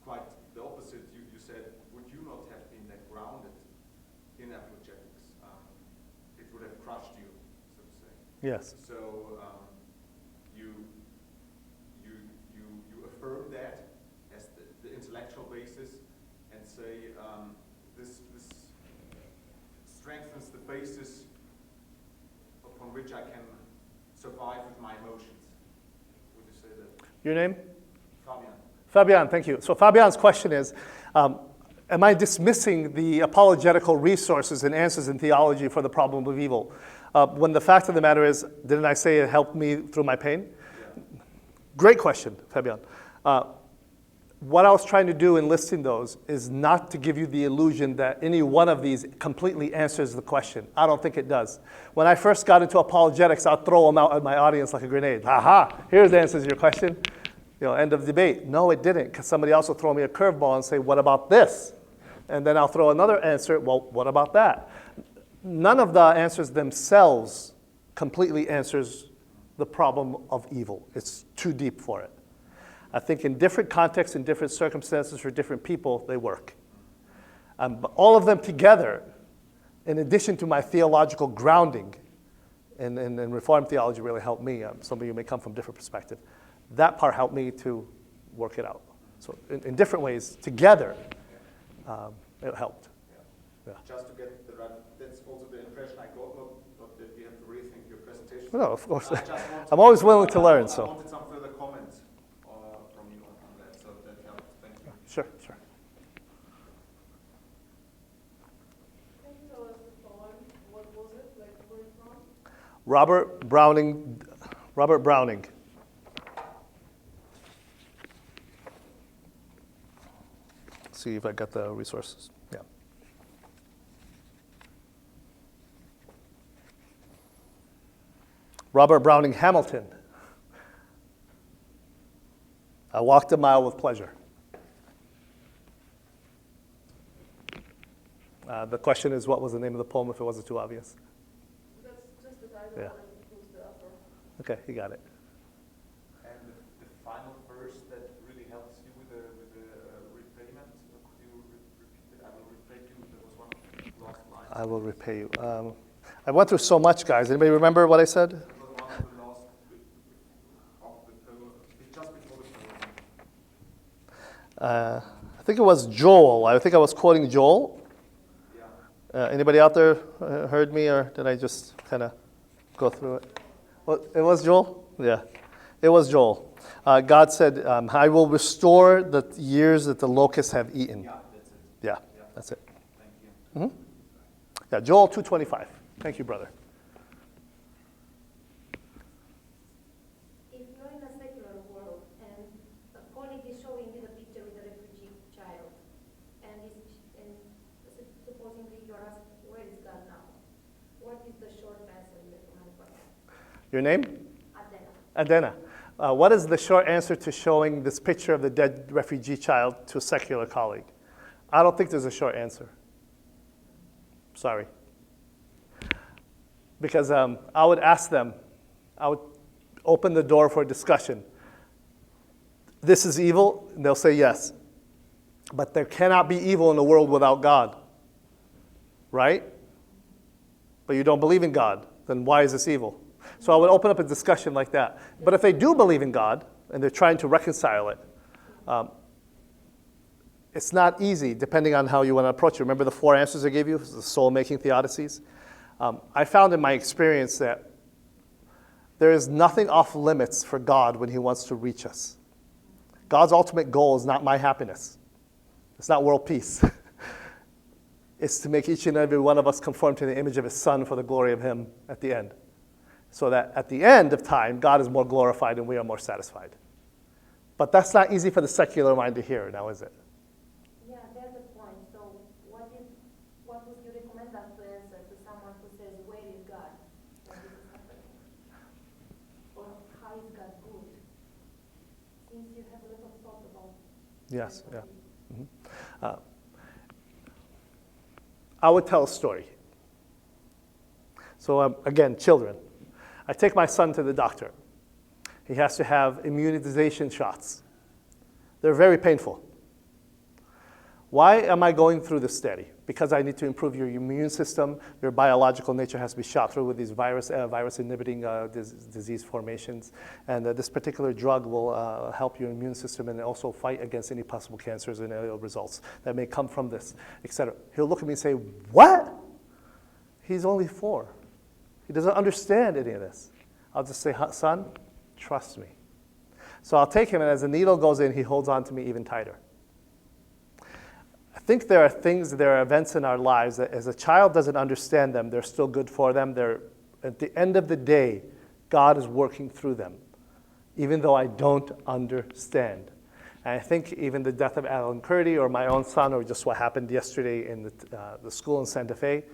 quite the opposite. You said, would you not have been that grounded in apologetics? It would have crushed you, so to say. Yes. So you affirm that as the intellectual basis and say this strengthens the basis upon which I can survive with my emotions. Would you say that? Your name? Fabian. Fabian, thank you. So Fabian's question is, am I dismissing the apologetical resources and answers in theology for the problem of evil? When the fact of the matter is, didn't I say it helped me through my pain? Yeah. Great question, Fabian. What I was trying to do in listing those is not to give you the illusion that any one of these completely answers the question. I don't think it does. When I first got into apologetics, I'd throw them out at my audience like a grenade. Aha, here's the answer to your question. End of debate. No, it didn't, because somebody else will throw me a curveball and say, what about this? And then I'll throw another answer, well, what about that? None of the answers themselves completely answers the problem of evil. It's too deep for it. I think in different contexts, in different circumstances, for different people, they work. But all of them together, in addition to my theological grounding, and Reformed theology really helped me. Some of you may come from a different perspective. That part helped me to work it out. So in different ways, together, it helped. Yeah. Just to get the right, that's also the impression I got, not that you have to rethink your presentation. No, of course. I'm always willing to learn. I So. wanted some further comments from you on that, so that helped. Thank you. Sure. Can you tell us the poem? What was it? Like where from? Robert Browning. See if I got the resources. Yeah. Robert Browning Hamilton. I walked a mile with pleasure. The question is, what was the name of the poem if it wasn't too obvious? That's just the title, Yeah. and who's the author. Okay, you got it. And the final verse that really helps you with the repayment, could you repeat it? I will repay you. That was one of the last lines. I will repay you. I went through so much, guys. Anybody remember what I said? That was one of the last of the poem, just before the poem. I think it was Joel. I think I was quoting Joel. Yeah. Anybody out there heard me, or did I just kind of go through it? Well, it was Joel? Yeah, it was Joel. God said, I will restore the years that the locusts have eaten. Yeah, that's it. Yeah, that's it. Thank you. Yeah, Joel 2:25. Thank you, brother. If you're in a secular world and a colleague is showing you the picture with a refugee child, and supposedly you're asked, where is God now? What is the short answer you recommend for that? Your name? Adela. Adena. What is the short answer to showing this picture of the dead refugee child to a secular colleague? I don't think there's a short answer. Sorry. Because I would ask them, I would open the door for a discussion. This is evil, and they'll say yes. But there cannot be evil in the world without God. Right? But you don't believe in God, then why is this evil? So I would open up a discussion like that. But if they do believe in God, and they're trying to reconcile it, it's not easy, depending on how you want to approach it. Remember the 4 answers I gave you, the soul-making theodicies? I found in my experience that there is nothing off limits for God when he wants to reach us. God's ultimate goal is not my happiness. It's not world peace. It's to make each and every one of us conform to the image of his Son for the glory of him at the end. So that at the end of time, God is more glorified and we are more satisfied. But that's not easy for the secular mind to hear, now is it? Yeah, that's the point. So what would you recommend us to answer to someone who says, where is God when this is happening? Or how is God good? Since you have a lot of thought about Yes, yeah. Mm-hmm. I would tell a story. So again, children. I take my son to the doctor. He has to have immunization shots. They're very painful. Why am I going through this study? Because I need to improve your immune system. Your biological nature has to be shot through with these virus-inhibiting disease formations. And this particular drug will help your immune system and also fight against any possible cancers and ill results that may come from this, etc. He'll look at me and say, what? He's only 4. He doesn't understand any of this. I'll just say, son, trust me. So I'll take him, and as the needle goes in, he holds on to me even tighter. I think there are events in our lives that as a child doesn't understand them, they're still good for them. At the end of the day, God is working through them, even though I don't understand. And I think even the death of Alan Kurdi or my own son, or just what happened yesterday in the school in Santa Fe,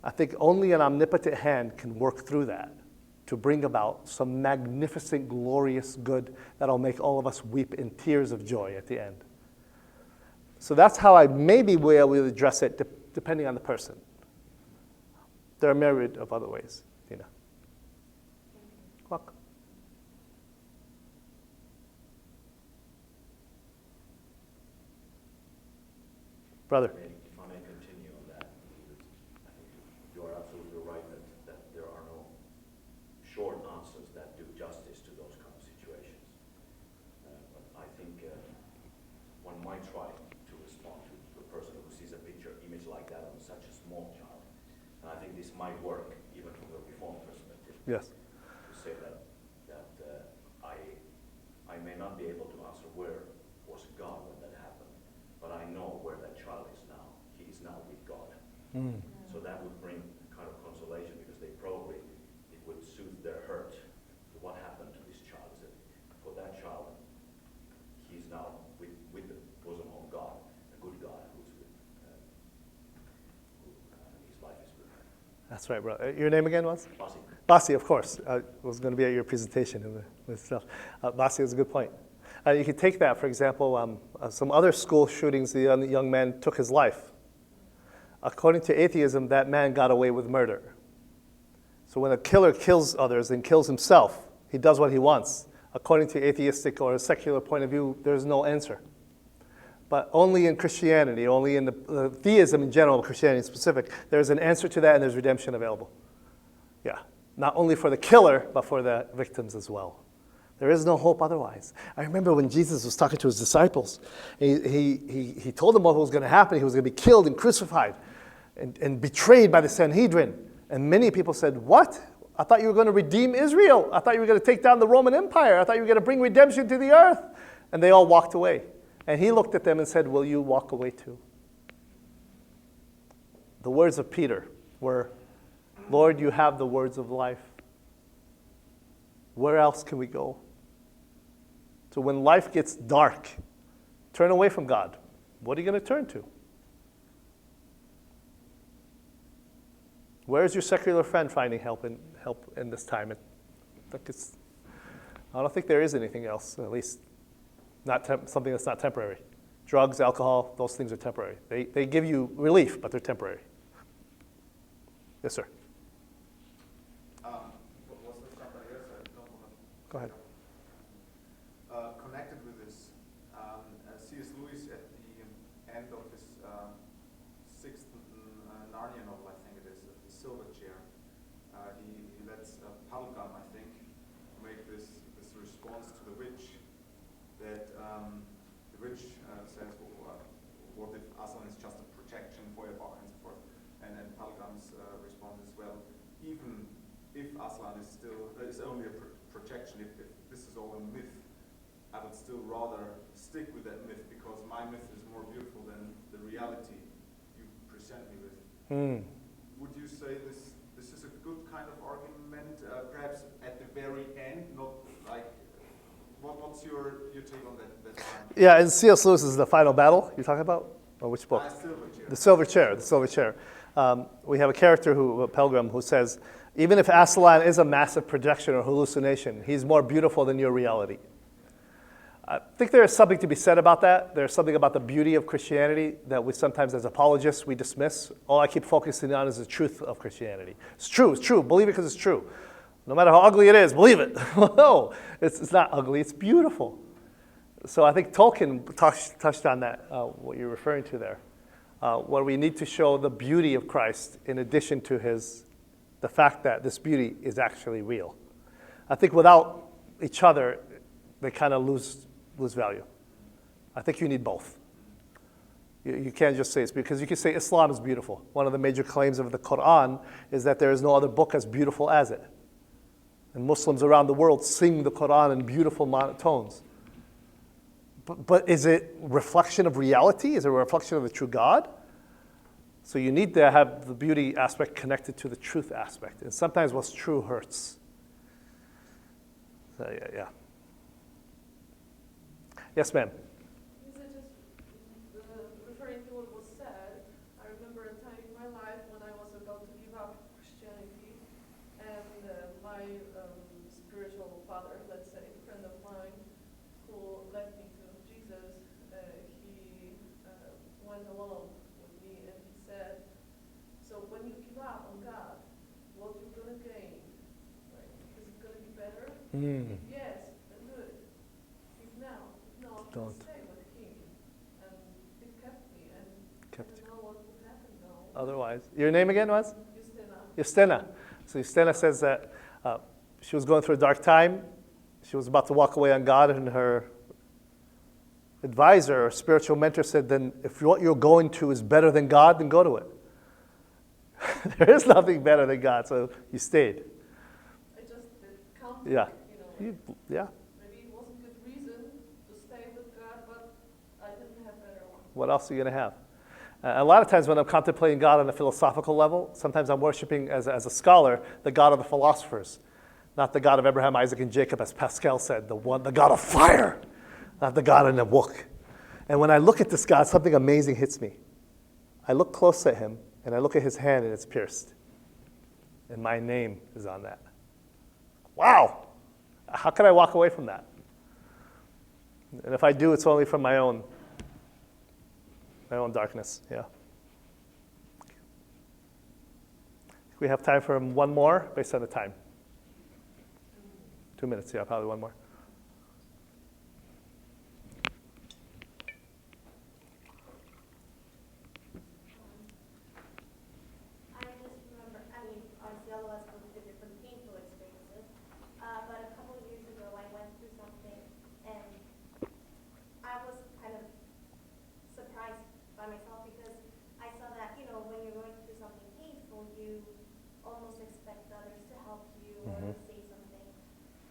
I think only an omnipotent hand can work through that to bring about some magnificent, glorious good that'll make all of us weep in tears of joy at the end. So that's how I maybe will address it, depending on the person. There are myriad of other ways, Tina. Welcome. Brother. If I may continue on that, I think you are absolutely right that there are no short answers that do justice to those kind of situations. But I think one might try to respond to a person who sees a picture image like that on such a small child. And I think this might work even from the Reformed perspective. Yes. To say that I may not be able to answer where was God when that happened, but I know where that child is now. He is now with God. Mm. So that would bring kind of consolation, because they probably, it would soothe their hurt. So what happened to this child is that for that child, he's now with the bosom of God, a good God who's with, his life is with him. That's right, brother. Your name again was? Pasi. Basi, of course, was going to be at your presentation with stuff. Basi is a good point. You could take that, for example, some other school shootings, the young man took his life. According to atheism, that man got away with murder. So when a killer kills others and kills himself, he does what he wants. According to atheistic or a secular point of view, there's no answer. But only in Christianity, only in the theism in general, Christianity in specific, there's an answer to that and there's redemption available. Yeah, not only for the killer, but for the victims as well. There is no hope otherwise. I remember when Jesus was talking to his disciples, he told them what was going to happen. He was going to be killed and crucified and betrayed by the Sanhedrin. And many people said, what? I thought you were going to redeem Israel. I thought you were going to take down the Roman Empire. I thought you were going to bring redemption to the earth. And they all walked away. And he looked at them and said, will you walk away too? The words of Peter were, Lord, you have the words of life. Where else can we go? So when life gets dark, turn away from God. What are you going to turn to? Where is your secular friend finding help in this time? I don't think there is anything else, at least not something that's not temporary. Drugs, alcohol, those things are temporary. They give you relief, but they're temporary. Yes, sir. Was there somebody else? I don't want to. Go ahead. Connected with this, C.S. Lewis at the end of his sixth Narnia novel, I think it is, The Silver Chair, he lets Puddlegum, I think, make this response to the witch that the witch says, what if Aslan is just a projection for Feuerbach and so forth? And then Puddlegum's response is, well, even if Aslan is only a projection, if this is all a myth, I would still rather stick with that myth because my myth is more beautiful than the reality you present me with. Would you say this is a good kind of argument, perhaps at the very end, not like, what's your take on that one? Yeah, and C.S. Lewis is The Final Battle you're talking about? Or which book? The Silver Chair. The Silver Chair. We have a character, a pilgrim, who says, even if Aslan is a massive projection or hallucination, he's more beautiful than your reality. I think there is something to be said about that. There's something about the beauty of Christianity that we sometimes, as apologists, we dismiss. All I keep focusing on is the truth of Christianity. It's true, it's true. Believe it because it's true. No matter how ugly it is, believe it. No, it's not ugly, it's beautiful. So I think Tolkien touched on that, what you're referring to there, where we need to show the beauty of Christ in addition to the fact that this beauty is actually real. I think without each other, they kind of lose value. I think you need both. You can't just say it's because you can say Islam is beautiful. One of the major claims of the Quran is that there is no other book as beautiful as it. And Muslims around the world sing the Quran in beautiful monotones. But is it a reflection of reality? Is it a reflection of the true God? So you need to have the beauty aspect connected to the truth aspect. And sometimes what's true hurts. So yeah. Yes, ma'am. Is it just referring to what was said? I remember a time in my life when I was about to give up Christianity, and my spiritual father, let's say, a friend of mine, who led me to Jesus, he went along with me, and he said, so when you give up on God, what you're going to gain? Like, is it going to be better? If yes, then good. If no, Don't. Stay with him. And it kept me, and Kept I don't know what would happen now. Otherwise. Your name again was? Justina. Justina. So Justina says that she was going through a dark time. She was about to walk away on God, and her advisor or spiritual mentor said, then if what you're going to is better than God, then go to it. There is nothing better than God, so you stayed. I just counted, Yeah. yeah. Maybe it wasn't good reason to stay with God, but I didn't have better one. What else are you going to have? A lot of times when I'm contemplating God on a philosophical level, sometimes I'm worshiping as a scholar the God of the philosophers, not the God of Abraham, Isaac, and Jacob, as Pascal said, the God of fire, not the God in the book. And when I look at this God, something amazing hits me. I look close at him, and I look at his hand, and it's pierced. And my name is on that. Wow, how can I walk away from that? And if I do, it's only from my own darkness, yeah. We have time for one more based on the time. 2 minutes, yeah, probably one more. I just remember, I mean, obviously all of us go through different painful experiences, but a couple of years ago I went through something and I was kind of surprised by myself because I saw that, you know, when you're going through something painful, you almost expect others to help you or say something.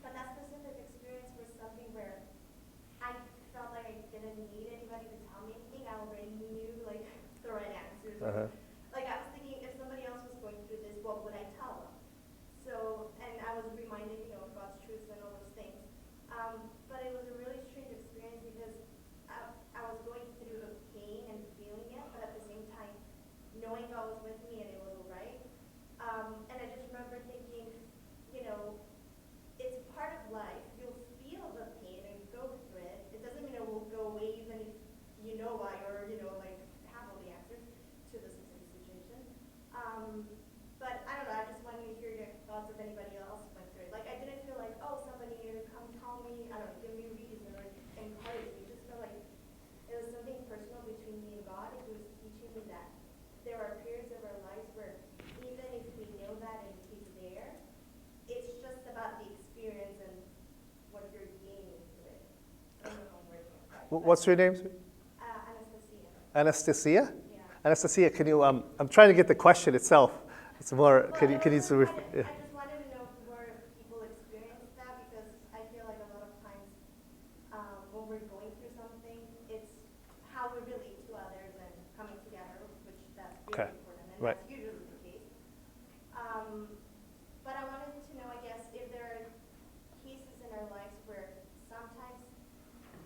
But that specific experience was something where I felt like I didn't need anybody to tell me anything. I already knew like the right answers. Like I was thinking, if somebody else was going through this, what would I tell them? So, and I was reminded, you know, of God's truth and all those things. But it was a really strange experience because I was going through the pain and feeling it, but at the same time, knowing God was with me and it was all right. And I just remember thinking, you know, it's part of life. You'll feel the pain and go through it. It doesn't mean it will go away even if you know why or, you know, like have all the answers to the specific situation. But I don't know, I just wanted to hear your thoughts if anybody else went through it. Like I didn't feel like, oh, somebody needed to come tell me, I don't know, give me a reason or encourage me. It just felt like it was something personal between me and God. He was teaching me that there are periods of our lives where even if we know that and He's there, it's just about the experience and what you're gaining through it. I don't know if I'm working on that. What's your name? Anastasia. Anastasia? Yeah. Anastasia, can you, I'm trying to get the question itself. It's more, Well, can you I yeah. just wanted to know if more people experience that because I feel like a lot of times when we're going through something, it's how we relate to others and coming together, which that's really important, and that's usually the case. But I wanted to know, I guess, if there are cases in our lives where sometimes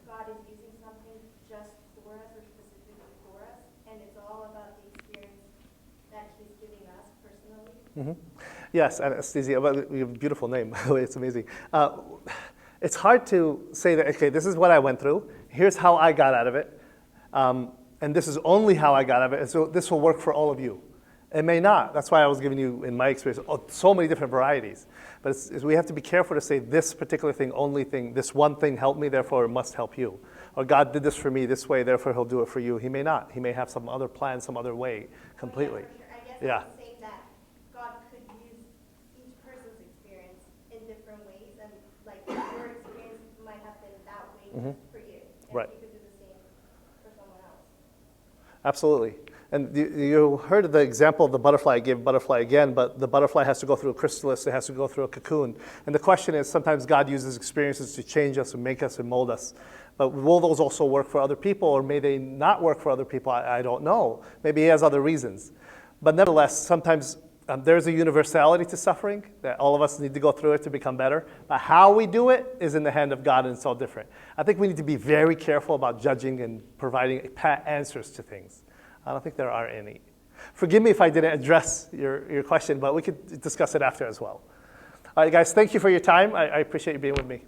God is using something just for us or specifically for us, and it's all about the experience that He's giving us personally. Yes, Anastasia, well, you have a beautiful name. It's amazing. It's hard to say that, okay, this is what I went through. Here's how I got out of it. And this is only how I got out of it. And so this will work for all of you. It may not. That's why I was giving you, in my experience, so many different varieties. But we have to be careful to say this particular thing, only thing, this one thing helped me, therefore it must help you. Or God did this for me this way, therefore He'll do it for you. He may not. He may have some other plan, some other way, completely. Oh, yeah, for sure. I guess I'm saying that God could use each person's experience in different ways, and like your experience might have been that way for you, and He could do the same for someone else. Absolutely. And you heard of the example of the butterfly. I gave butterfly again, but the butterfly has to go through a chrysalis. It has to go through a cocoon. And the question is, sometimes God uses experiences to change us and make us and mold us. But will those also work for other people, or may they not work for other people? I don't know. Maybe He has other reasons. But nevertheless, sometimes there's a universality to suffering, that all of us need to go through it to become better. But how we do it is in the hand of God, and it's all different. I think we need to be very careful about judging and providing pat answers to things. I don't think there are any. Forgive me if I didn't address your question, but we could discuss it after as well. All right, guys, thank you for your time. I appreciate you being with me.